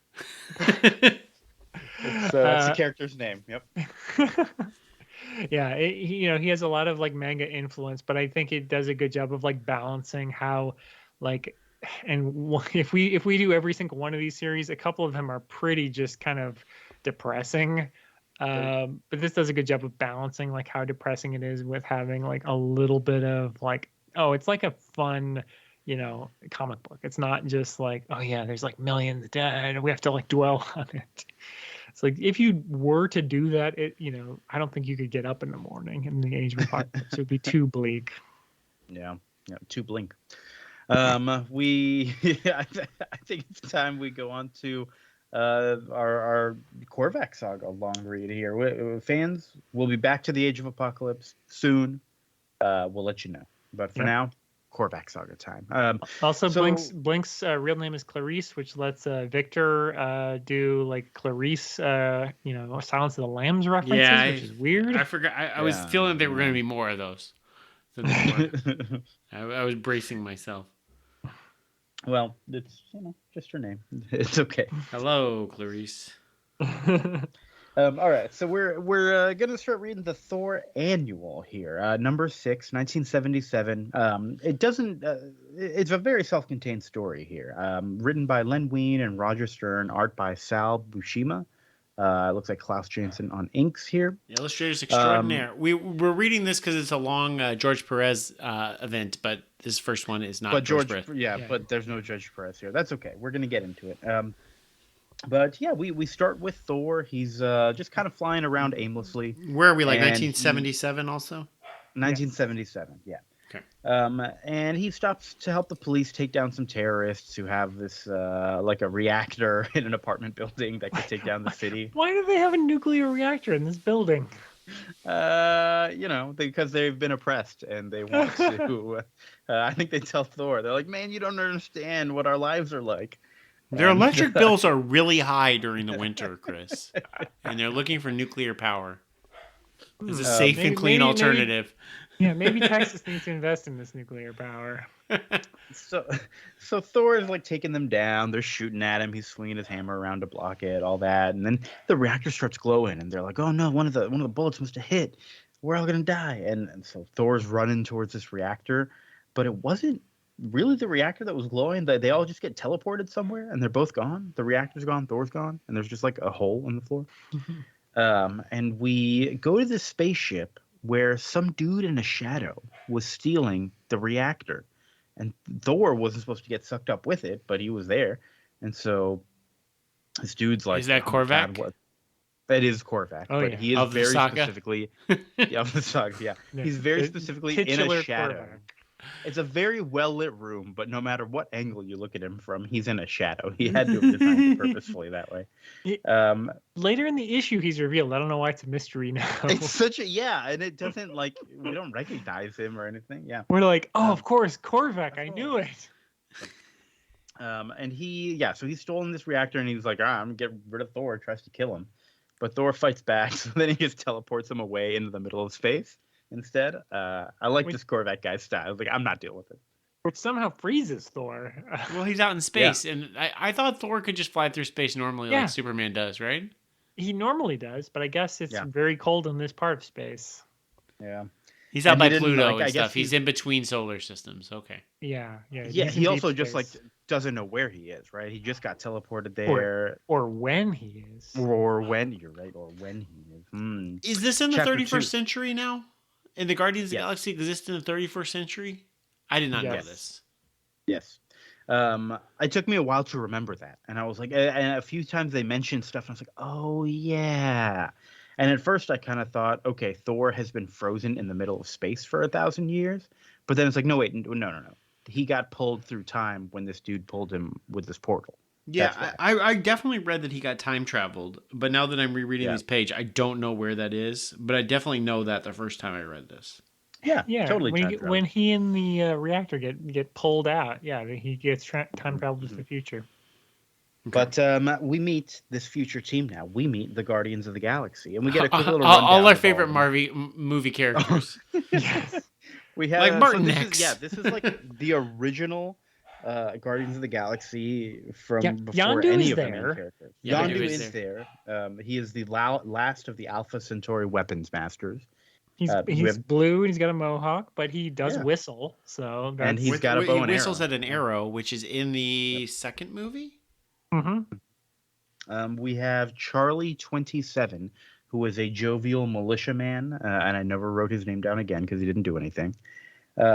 It's a character's name. Yep. Yeah, he has a lot of like manga influence, but I think it does a good job of like balancing how like, and if we do every single one of these series, a couple of them are pretty just kind of depressing. But this does a good job of balancing like how depressing it is with having like a little bit of like, oh, it's like a fun, comic book. It's not just like, oh yeah, there's like millions dead, we have to like dwell on it. It's like if you were to do that, I don't think you could get up in the morning in the age of apocalypse. It would be too bleak. Yeah, too blink. I think it's time we go on to our Korvac Saga long read here. Fans, we'll be back to the Age of Apocalypse soon. We'll let you know. But for now, Korvac Saga time. Also, Blink's real name is Clarice, which lets Victor do like Clarice, Silence of the Lambs references, which is weird. I forgot. I was feeling there were going to be more of those. I was bracing myself. Well, it's just her name. It's okay. Hello, Clarice. All right, so we're gonna start reading the Thor Annual here, number 6, 1977. It doesn't. It's a very self-contained story here. Written by Len Wein and Roger Stern, art by Sal Buscema. It looks like Klaus Janson on inks here. Illustrators extraordinaire. We're reading this because it's a long George Perez event, but this first one is not. But George Perez. But there's no George Perez here. That's okay. We're gonna get into it. But yeah, we start with Thor. He's just kind of flying around aimlessly. Where are we? Like 1977, also. 1977. Yeah. Okay. And he stops to help the police take down some terrorists who have this like a reactor in an apartment building that could take down the city. Why do they have a nuclear reactor in this building? Because they've been oppressed and they want to. I think they tell Thor, they're like, "Man, you don't understand what our lives are like." Their And, electric bills are really high during the winter, Chris, and they're looking for nuclear power as a safe and clean alternative. Maybe Texas needs to invest in this nuclear power. So Thor is like taking them down. They're shooting at him. He's swinging his hammer around to block it, all that, and then the reactor starts glowing, and they're like, "Oh no, one of the bullets must have hit. We're all gonna die." And so Thor's running towards this reactor, but it wasn't really the reactor that was glowing. They all just get teleported somewhere, and they're both gone. The reactor's gone, Thor's gone, and there's just like a hole in the floor. And we go to this spaceship where some dude in a shadow was stealing the reactor. And Thor wasn't supposed to get sucked up with it, but he was there. And so this dude's like... Is that Korvac? God, that is Korvac. Oh, but yeah. he is Of the very saga? specifically... Yeah, of the saga, yeah. He's very specifically in a shadow. Korvac. It's a very well-lit room, but no matter what angle you look at him from, he's in a shadow. He had to have designed it purposefully that way. Later in the issue, he's revealed. I don't know why it's a mystery now. It's such a... Yeah, and it doesn't, like... We don't recognize him or anything. Yeah. We're like, oh, of course, Korvac. I knew it. And so he's stolen this reactor, and he's like, I'm going to get rid of Thor, tries to kill him. But Thor fights back, so then he just teleports him away into the middle of space instead. I like this Korvac guy's style. I was like, I'm not dealing with it. Which somehow freezes Thor. Well, he's out in space, and I thought Thor could just fly through space normally like Superman does, right? He normally does, but I guess it's very cold in this part of space. Yeah. He's out by Pluto and stuff. He's in between solar systems. Okay. Yeah. He also just doesn't know where he is, right? He just got teleported there. Or when he is. Or when, you're right, or when he is. Is this in the Chapter 31st 2. century now? And the Guardians of the Galaxy exist in the 31st century? I did not know this. Yes. It took me a while to remember that. And I was like, and a few times they mentioned stuff, and I was like, oh, yeah. And at first I kind of thought, okay, Thor has been frozen in the middle of space for 1,000 years. But then it's like, no, wait, no. He got pulled through time when this dude pulled him with this portal. Yeah, I definitely read that he got time traveled. But now that I'm rereading this page, I don't know where that is. But I definitely know that the first time I read this. Yeah, totally. When he and the reactor get pulled out, he gets time traveled to the future. But we meet this future team now. We meet the Guardians of the Galaxy, and we get a quick little all rundown our of favorite movie characters. Yes, we have like Martin X. This is like the original Guardians of the Galaxy from before Yondu any is of the main there. characters. Yondu Yondu is is there. He is the last of the Alpha Centauri weapons masters. He's blue and he's got a mohawk, but he does whistle. So and he's got a bow and he whistles arrow. at an arrow, which is in the second movie. Mm-hmm. We have Charlie 27, who is a jovial militiaman, and I never wrote his name down again because he didn't do anything.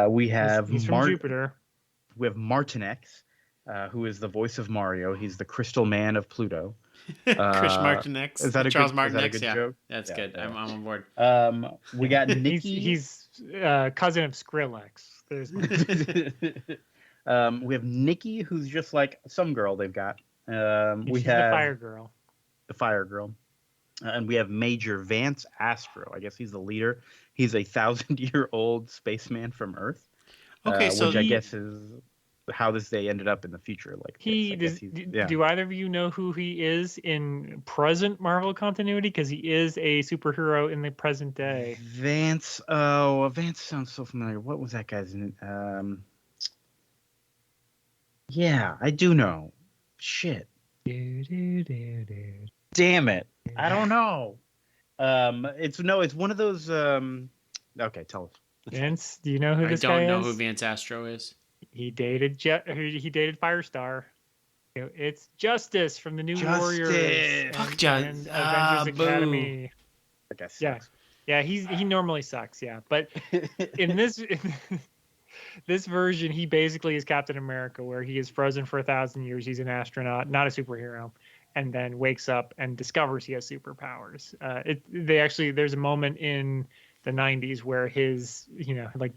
We have he's from Jupiter. We have Martin X, who is the voice of Mario. He's the Crystal Man of Pluto. Chris Martin X. Is that Charles a Martin good X? Yeah, joke? that's good. I'm on board. We got Nikki. He's cousin of Skrillex. We have Nikki, who's just like some girl they've got. We have the Fire Girl. The Fire Girl. And we have Major Vance Astro. I guess he's the leader. He's a 1,000-year-old spaceman from Earth. Okay, so which I guess is how they ended up in the future. Like do either of you know who he is in present Marvel continuity? Because he is a superhero in the present day. Vance. Oh, Vance sounds so familiar. What was that guy's name? Yeah, I do know. Shit. Damn it. I don't know. It's one of those. Okay, tell us. Vance, do you know who this guy is? I don't know who Vance Astro is. He dated Firestar. It's Justice from the New Warriors. Fuck and Avengers Academy. I guess. Yeah. He normally sucks. Yeah, but in this version, he basically is Captain America, where he is frozen for 1,000 years. He's an astronaut, not a superhero, and then wakes up and discovers he has superpowers. There's a moment in the 90s where his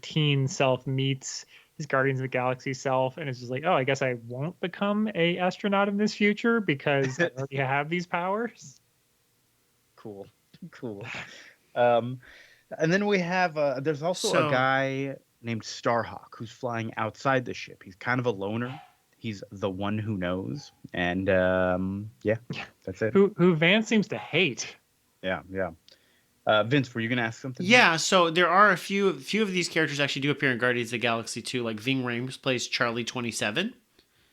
teen self meets his Guardians of the Galaxy self, and it's just like, oh, I guess I won't become a astronaut in this future because I already have these powers. Cool. Um, and then we have there's also a guy named Starhawk who's flying outside the ship. He's kind of a loner. He's the one who knows, and yeah, that's it. Who Vance seems to hate. Yeah. Vince, were you gonna ask something? Yeah, so there are a few of these characters actually do appear in Guardians of the Galaxy 2. Like Ving Rhames plays Charlie 27.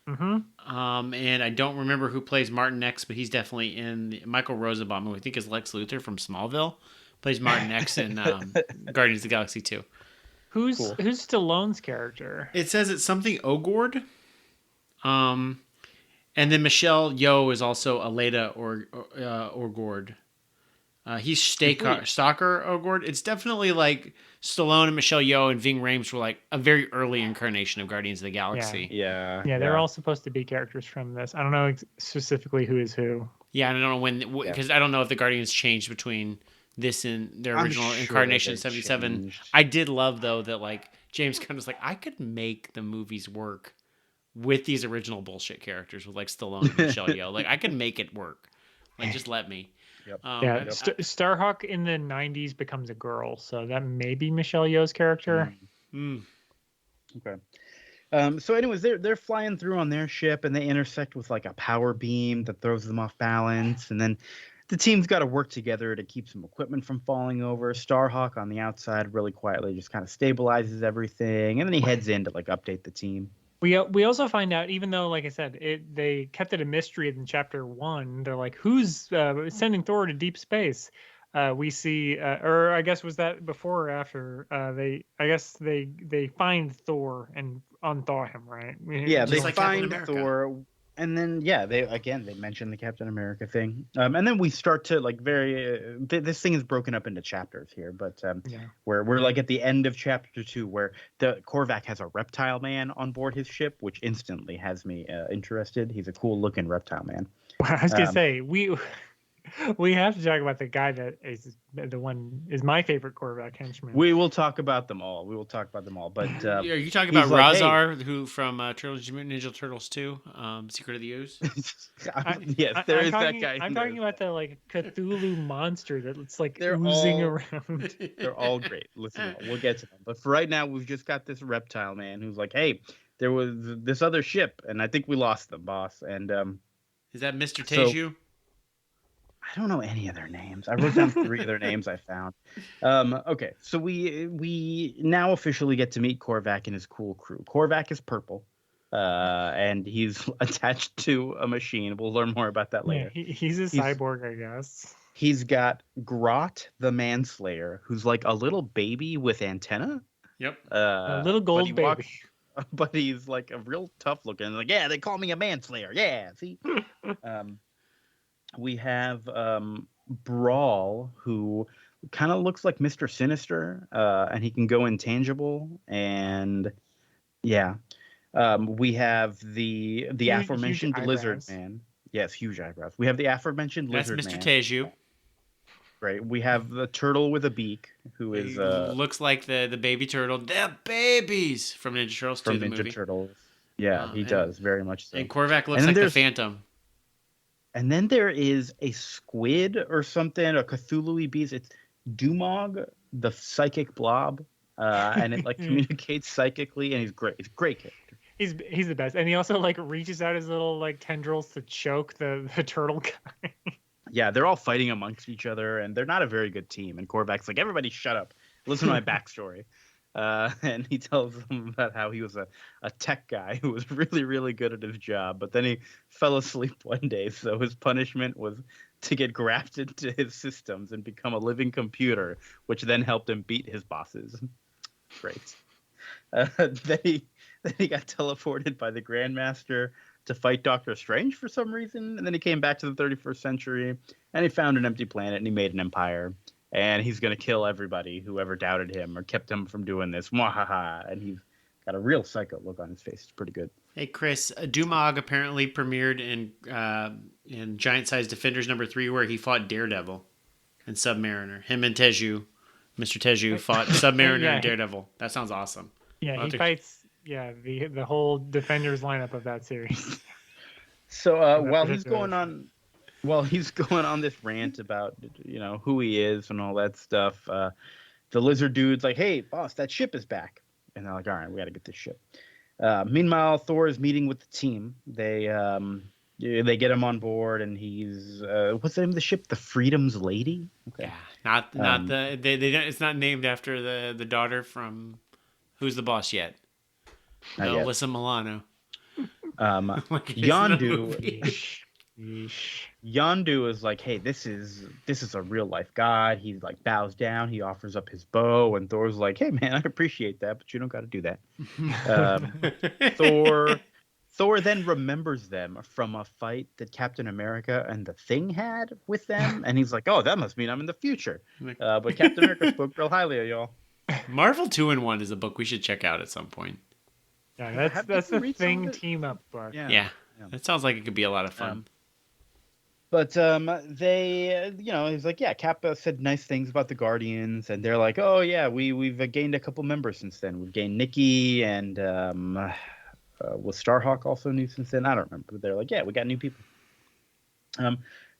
Mm-hmm. And I don't remember who plays Martin X, but he's definitely in Michael Rosenbaum, who I think is Lex Luthor from Smallville, plays Martin X in Guardians of the Galaxy 2. Who's Stallone's character? It says it's something Ogord. And then Michelle Yeoh is also Aleda Ogord. He's Stalker Ogord. It's definitely like Stallone and Michelle Yeoh and Ving Rhames were like a very early incarnation of Guardians of the Galaxy. Yeah. They're all supposed to be characters from this. I don't know specifically who is who. Yeah, and I don't know when, because I don't know if the Guardians changed between this and their original incarnation in 77. Changed. I did love, though, that like James Gunn was like, I could make the movies work with these original bullshit characters with like Stallone and Michelle Yeoh. Like, I could make it work. Like, just let me. Yep. Starhawk in the 90s becomes a girl, so that may be Michelle Yeoh's character. Okay. So anyways, they're flying through on their ship, and they intersect with like a power beam that throws them off balance, and then the team's got to work together to keep some equipment from falling over. Starhawk on the outside really quietly just kind of stabilizes everything, and then he heads in to like update the team. We also find out, even though, like I said, they kept it a mystery in chapter 1. They're like, who's sending Thor to deep space? We see, or I guess was that before or after? They find Thor and unthaw him, right? Yeah, they find Thor, and then they mention the Captain America thing, and then we start to like this thing is broken up into chapters here, but where we're like at the end of chapter 2, where the Korvac has a reptile man on board his ship, which instantly has me interested. He's a cool looking reptile man. Well, I was gonna say we have to talk about the guy that is my favorite Korvac henchman. We will talk about them all. But are you talking about Razar, who from Teenage Mutant Ninja Turtles 2, Secret of the Ooze? Yes, there is that guy. I'm talking about the like Cthulhu monster that's like oozing around. They're all great. Listen, we'll get to them. But for right now, we've just got this reptile man who's like, "Hey, there was this other ship, and I think we lost them, boss." And is that Mr. Teju? I don't know any of their names. I wrote down 3 of their names I found. Okay, so we now officially get to meet Korvac and his cool crew. Korvac is purple, and he's attached to a machine. We'll learn more about that later. Yeah, he's a cyborg, I guess. He's got Grot the Manslayer, who's like a little baby with antenna. Yep. A little gold baby. But he's like a real tough looking. Like, yeah, they call me a manslayer. Yeah, see. We have Brawl, who kind of looks like Mr. Sinister, and he can go intangible. And we have the aforementioned Lizard Man. Yes, huge eyebrows. We have the aforementioned Lizard Man. That's Mr. Teju. Right. We have the turtle with a beak, who is looks like the baby turtle. They're babies from Ninja Turtles 2, the movie. Turtles. Yeah, he does very much so. And Korvac looks like the Phantom. And then there is a squid or something, a Cthulhu-y beast. It's Dumog, the psychic blob, and it like communicates psychically, and he's great. He's a great character. He's the best, and he also like reaches out his little like tendrils to choke the turtle guy. Yeah, they're all fighting amongst each other, and they're not a very good team. And Korvac's like, everybody shut up. Listen to my backstory. And he tells them about how he was a tech guy who was really, really good at his job. But then he fell asleep one day, so his punishment was to get grafted to his systems and become a living computer, which then helped him beat his bosses. Great. Then he got teleported by the Grandmaster to fight Doctor Strange for some reason, and then he came back to the 31st century, and he found an empty planet, and he made an empire, and he's going to kill everybody who ever doubted him or kept him from doing this. Mwahaha. And he's got a real psycho look on his face. It's pretty good. Hey, Chris, Dumog apparently premiered in Giant Size Defenders #3, where he fought Daredevil and Submariner. Him and Teju, Mr. Teju, fought Submariner and Daredevil. That sounds awesome. Yeah, he fights... Yeah, the whole Defenders lineup of that series. So while he's going on while he's going on this rant about who he is and all that stuff, the lizard dude's like, "Hey, boss, that ship is back," and they're like, "All right, we got to get this ship." Meanwhile, Thor is meeting with the team. They get him on board, and he's what's the name of the ship? The Freedom's Lady. Okay. Yeah, not they don't, it's not named after the daughter from Who's the Boss Yet. No, Alyssa Milano. Yondu. Yondu is like, "Hey, this is a real life god." He like bows down. He offers up his bow, and Thor's like, "Hey, man, I appreciate that, but you don't got to do that." Thor then remembers them from a fight that Captain America and the Thing had with them, and he's like, "Oh, that must mean I'm in the future." But Captain America spoke real highly of y'all. Marvel 2-in-1 is a book we should check out at some point. Yeah, that's the Thing team up book. Yeah, that sounds like it could be a lot of fun. But they, he's like, "Yeah, Cap said nice things about the Guardians," and they're like, "Oh yeah, we've gained a couple members since then. We've gained Nikki, and was Starhawk also new since then? I don't remember." But they're like, "Yeah, we got new people."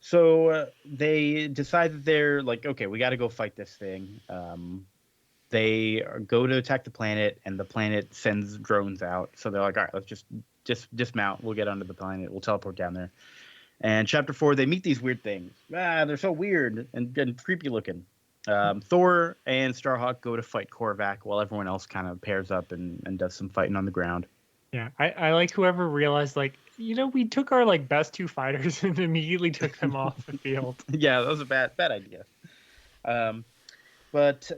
So they decide that they're like, "Okay, we got to go fight this thing." They go to attack the planet, and the planet sends drones out. So they're like, "All right, let's just dismount. We'll get onto the planet. We'll teleport down there." And chapter 4, they meet these weird things. They're so weird and creepy looking. Thor and Starhawk go to fight Korvac while everyone else kind of pairs up and does some fighting on the ground. Yeah, I like whoever realized, like, we took our best two fighters and immediately took them off the field. Yeah, that was a bad idea. But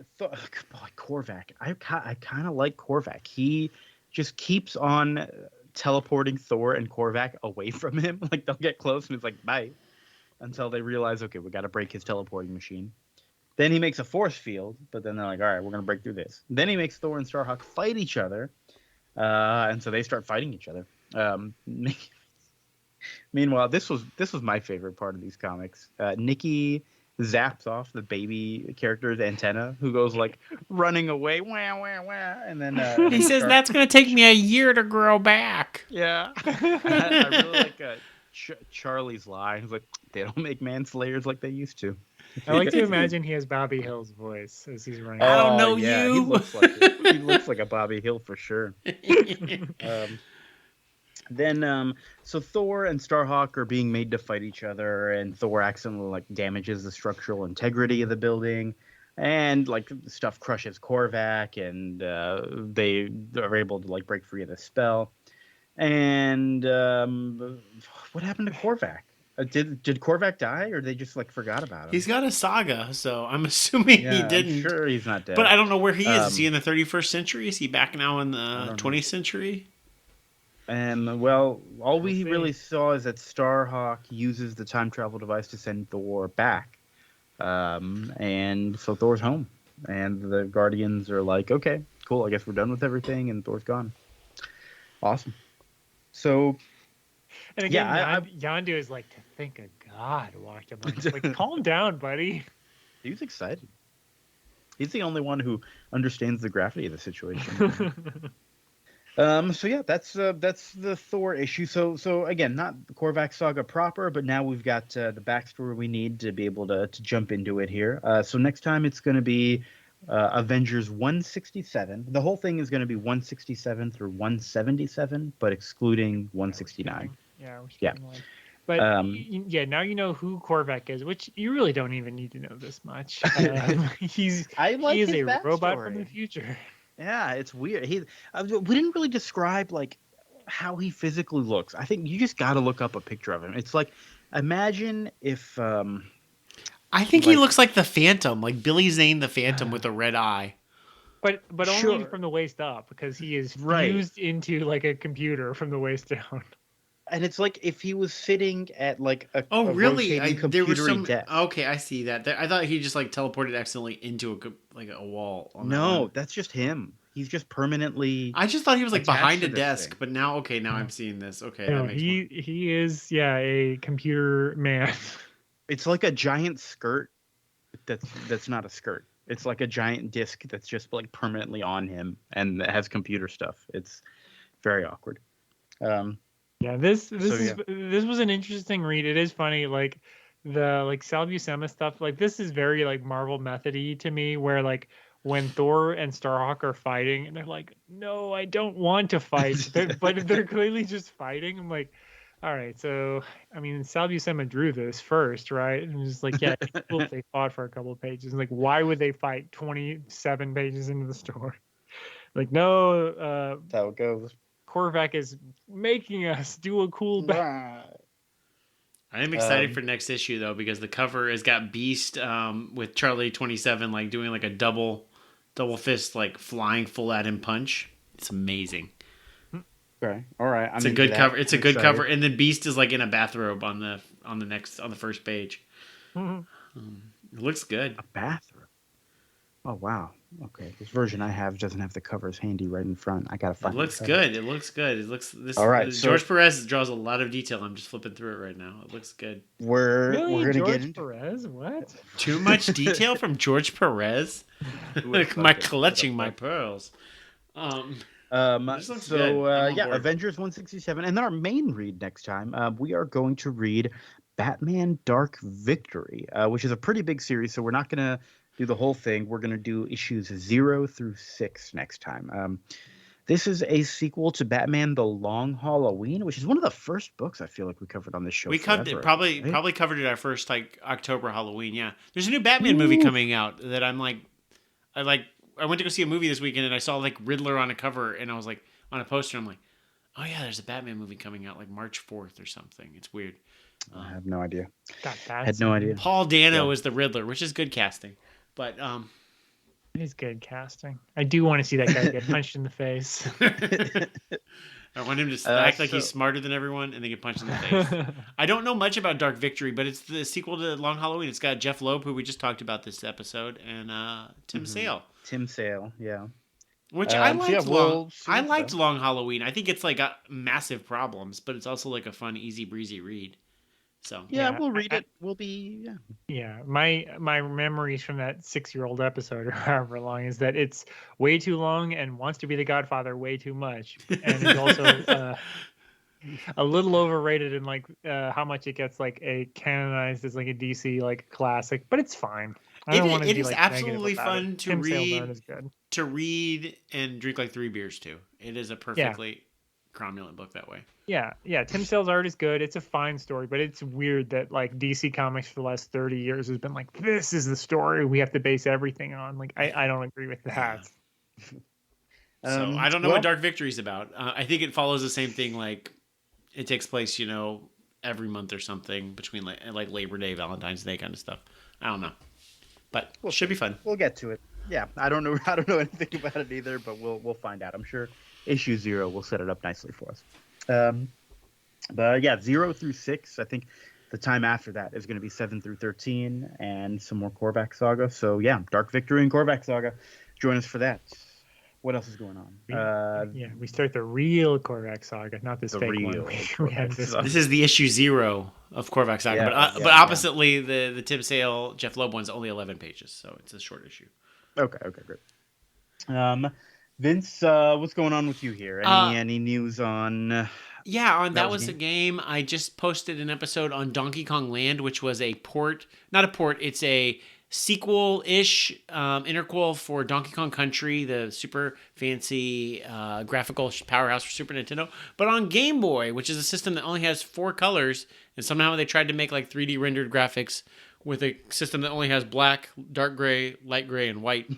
Korvac, I kind of like Korvac. He just keeps on teleporting Thor and Korvac away from him. Like, they'll get close and it's like, bye, until they realize, okay, we got to break his teleporting machine. Then he makes a force field, but then they're like, all right, we're going to break through this. Then he makes Thor and Starhawk fight each other. And so they start fighting each other. Meanwhile, this was my favorite part of these comics. Nikki zaps off the baby character's antenna, who goes like running away, wah, wah, wah, and then he says, "That's going to take me a year to grow back." Yeah. I really like Charlie's line. He's like, "They don't make manslayers like they used to." I like to imagine he has Bobby Hill's voice as he's running. I don't know you. He looks like it. He looks like a Bobby Hill for sure. Then so Thor and Starhawk are being made to fight each other, and Thor accidentally damages the structural integrity of the building, and stuff crushes Korvac, and they are able to break free of the spell. And what happened to Korvac? Did Korvac die, or they just forgot about him? He's got a saga, so I'm assuming he didn't. I'm sure he's not dead. But I don't know where he is. Is he in the 31st century? Is he back now in the 20th century? And well, all we really saw is that Starhawk uses the time travel device to send Thor back, and so Thor's home, and the Guardians are like, "Okay, cool. I guess we're done with everything," and Thor's gone. Awesome. So, and again, Yondu is like, "To think a god walked among us." Calm down, buddy. He was excited. He's the only one who understands the gravity of the situation. So yeah, that's the Thor issue. So again, not the Korvac Saga proper, but now we've got the backstory we need to be able to jump into it here. So next time it's going to be Avengers 167. The whole thing is going to be 167 through 177, but excluding 169. Yeah. But now you know who Korvac is, which you really don't even need to know this much. He is a robot from the future. Yeah, it's weird. We didn't really describe how he physically looks. I think you just got to look up a picture of him. It's imagine if I think he looks like the Phantom, like Billy Zane the Phantom with a red eye. But only from the waist up, because he is fused into a computer from the waist down. And it's if he was sitting at a really? There was some desk. Okay, I see that. I thought he just teleported accidentally into a wall. No, that's just him. He's just permanently. I just thought he was behind a desk, but now I'm seeing this. Okay, no, he is a computer man. It's like a giant skirt. That's not a skirt. It's like a giant disc that's just permanently on him, and that has computer stuff. It's very awkward. Yeah, this was an interesting read. It is funny, like the Sal Buscema stuff. Like this is very like Marvel methody to me, where like when Thor and Starhawk are fighting, and they're like, "No, I don't want to fight," but they're clearly just fighting. I'm like, all right, so I mean, Sal Buscema drew this first, right? And it's like, yeah, it'd be cool if they fought for a couple of pages. Like, why would they fight 27 pages into the story? Like, no, That's how it goes. Korvac is making us do a cool battle. I am excited for next issue though, because the cover has got Beast with Charlie 27 like doing like a double fist like flying full at him punch. It's amazing. Okay, all right. It's a good cover. It's a good cover, and then Beast is like in a bathrobe on the first page. It looks good. A bathrobe. Oh wow. Okay, this version I have doesn't have the covers handy right in front. I gotta find. It looks good. It looks good. It looks. All right. George Perez draws a lot of detail. I'm just flipping through it right now. It looks good. We're gonna George get into Perez. What? Too much detail from George Perez. Like my clutching my pearls. Avengers 167, and then our main read next time. We are going to read Batman Dark Victory, which is a pretty big series. So we're not gonna do the whole thing. We're going to do issues 0 through 6 next time. This is a sequel to Batman: The Long Halloween, which is one of the first books I feel like we covered on this show. We covered it, probably covered it our first like October Halloween. Yeah, there's a new Batman movie coming out that I went to go see a movie this weekend and I saw like Riddler on a cover and I was like on a poster. I'm like, oh yeah, there's a Batman movie coming out like March 4th or something. It's weird. I have no idea. I had no idea. Paul Dano is the Riddler, which is good casting. But it is good casting. I do want to see that guy get punched in the face. I want him to act like he's smarter than everyone and then get punched in the face. I don't know much about Dark Victory, but it's the sequel to Long Halloween. It's got Jeff Loeb, who we just talked about this episode, and Tim Sale. Tim Sale, yeah. Which I liked. I liked Long Halloween. I think it's like got massive problems, but it's also like a fun, easy breezy read. So we'll read it. We'll be My memories from that 6-year-old episode or however long is that it's way too long and wants to be the Godfather way too much, and it's also a little overrated in like how much it gets like a canonized as like a DC like classic, but it's fine. It is absolutely fun to read and drink like 3 beers too. It is a perfectly cromulent book that way. Yeah. Tim Sale's art is good. It's a fine story, but it's weird that like DC Comics for the last 30 years has been like, this is the story we have to base everything on. Like, I don't agree with that. So I don't know what Dark Victory is about. I think it follows the same thing. Like it takes place, every month or something between like Labor Day, Valentine's Day kind of stuff. I don't know, but it should be fun. We'll get to it. Yeah, I don't know anything about it either, but we'll find out. I'm sure issue 0 will set it up nicely for us. But 0 through 6, I think the time after that is going to be 7 through 13 and some more Korvac Saga. So Dark Victory and Korvac Saga. Join us for that. What else is going on? We start the real Korvac Saga, not this fake one. We have this is the issue 0 of Korvac Saga, but oppositely, the Tim Sale, Jeff Loeb one's only 11 pages, so it's a short issue. Okay, great. Vince, what's going on with you here? Any news on? That was a game. I just posted an episode on Donkey Kong Land, which was not a port. It's a sequel-ish interquel for Donkey Kong Country, the super fancy graphical powerhouse for Super Nintendo, but on Game Boy, which is a system that only has 4 colors, and somehow they tried to make like 3D rendered graphics with a system that only has black, dark gray, light gray, and white.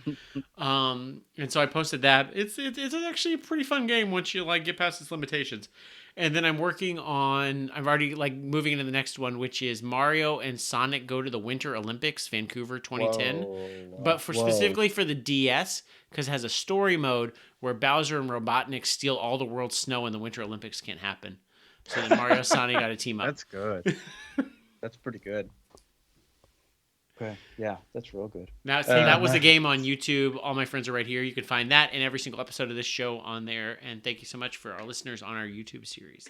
And so I posted that. It's actually a pretty fun game once you like get past its limitations. And then I'm already like moving into the next one, which is Mario and Sonic Go to the Winter Olympics, Vancouver 2010. But specifically for the DS, because it has a story mode where Bowser and Robotnik steal all the world's snow and the Winter Olympics can't happen. So then Mario and Sonic got to team up. That's good. That's pretty good. Okay. Yeah, that's real good. Now, that was a game on YouTube. All my friends are right here. You can find that and every single episode of this show on there. And thank you so much for our listeners on our YouTube series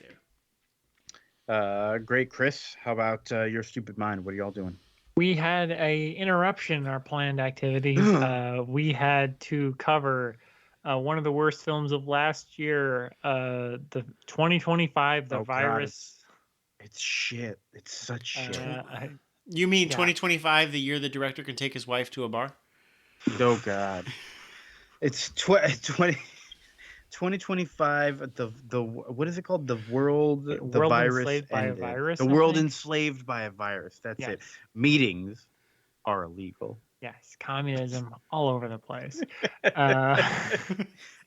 there. Great, Chris. How about your stupid mind? What are y'all doing? We had a interruption in our planned activities. We had to cover one of the worst films of last year, the 2025, The Virus. God, it's shit. It's such shit. You mean 2025, the year the director can take his wife to a bar? Oh God, it's 2025. The what is it called? The world virus enslaved by a ended. virus. The world enslaved by a virus. That's Yes. it. Meetings are illegal. Yes, communism all over the place.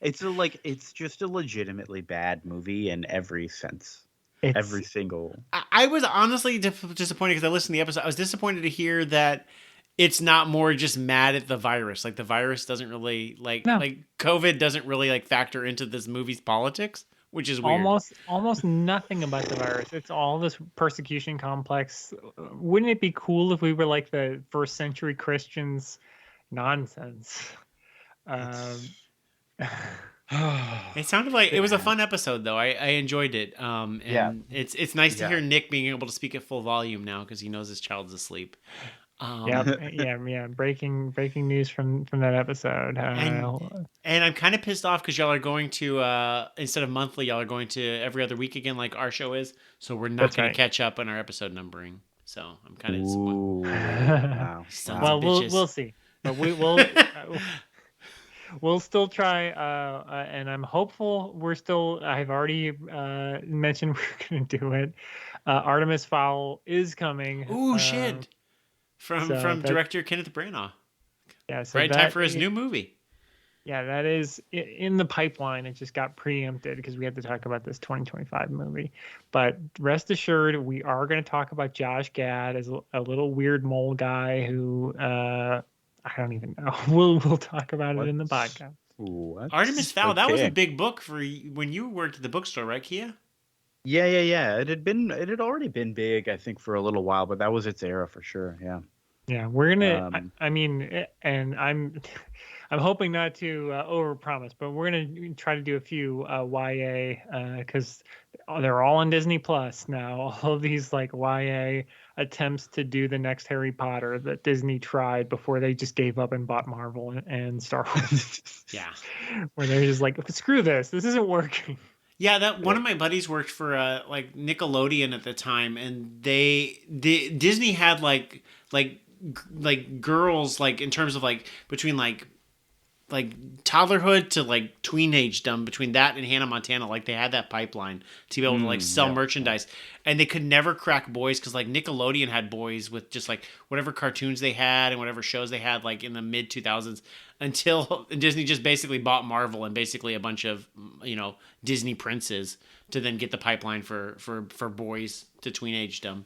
It's just a legitimately bad movie in every sense. Every single. I was honestly disappointed because I listened to the episode. I was disappointed to hear that it's not more just mad at the virus. Like the virus doesn't really like COVID doesn't really like factor into this movie's politics, which is weird. Almost nothing about the virus. It's all this persecution complex. Wouldn't it be cool if we were like the first century Christians? Nonsense. It sounded like it was a fun episode, though. I enjoyed it. And it's nice to hear Nick being able to speak at full volume now because he knows his child's asleep. Breaking news from that episode. And I'm kind of pissed off because y'all are going to instead of monthly, y'all are going to every other week again, like our show is. So we're not going to catch up on our episode numbering. So I'm kind of disappointed. Wow. Well, we'll see, but we will. We'll still try, and I'm hopeful. I've already mentioned we're going to do it. Artemis Fowl is coming. Ooh, shit! From director Kenneth Branagh. Yeah, so right time for his new movie. Yeah, that is in the pipeline. It just got preempted because we had to talk about this 2025 movie. But rest assured, we are going to talk about Josh Gad as a little weird mole guy who. I don't even know. We'll talk about it in the podcast. Artemis Fowl, that was a big book for when you worked at the bookstore, right, Kia? Yeah. It had already been big, I think, for a little while, but that was its era for sure. Yeah. Yeah, we're gonna. And I'm hoping not to overpromise, but we're gonna try to do a few YA because they're all on Disney Plus now. All of these like YA attempts to do the next Harry Potter that Disney tried before they just gave up and bought Marvel and Star Wars. Yeah, where they're just like, screw this isn't working. Yeah, one of my buddies worked for like Nickelodeon at the time, and Disney had like girls like in terms of like between like toddlerhood to like tweenagedom, between that and Hannah Montana, like they had that pipeline to be able to like sell merchandise, and they could never crack boys because like Nickelodeon had boys with just like whatever cartoons they had and whatever shows they had like in the mid 2000s until Disney just basically bought Marvel and basically a bunch of Disney princes to then get the pipeline for boys to tweenagedom.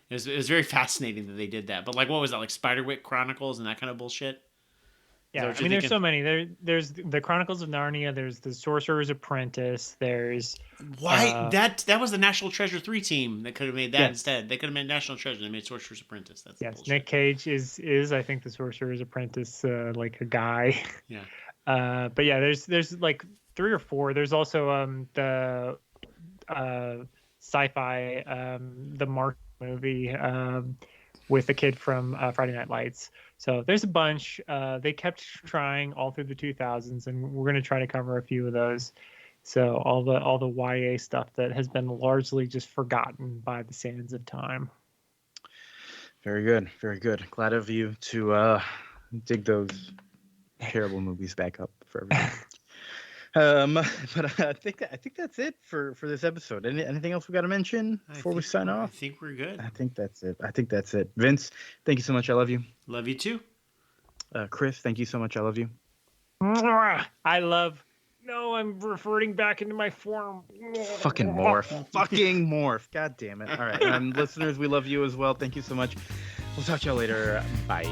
It was very fascinating that they did that. But like, what was that, like Spiderwick Chronicles and that kind of bullshit? Yeah, I mean, there's so many. There's the Chronicles of Narnia. There's the Sorcerer's Apprentice. There's that was the National Treasure 3 team that could have made that instead. They could have made National Treasure. They made Sorcerer's Apprentice. That's bullshit. Nick Cage is I think the Sorcerer's Apprentice, like a guy. Yeah. But yeah, there's like 3 or 4. There's also the sci-fi the Mark movie with the kid from Friday Night Lights. So there's a bunch. They kept trying all through the 2000s, and we're going to try to cover a few of those. So all the YA stuff that has been largely just forgotten by the sands of time. Very good, very good. Glad of you to dig those terrible movies back up for everyone. But I think that's it for this episode. Anything else we got to mention before we sign off? I think we're good. I think that's it. Vince, thank you so much. I love you. Love you too. Chris, thank you so much. I love you. I'm reverting back into my form. Fucking morph. God damn it. All right. Listeners, we love you as well. Thank you so much. We'll talk to y'all later. Bye.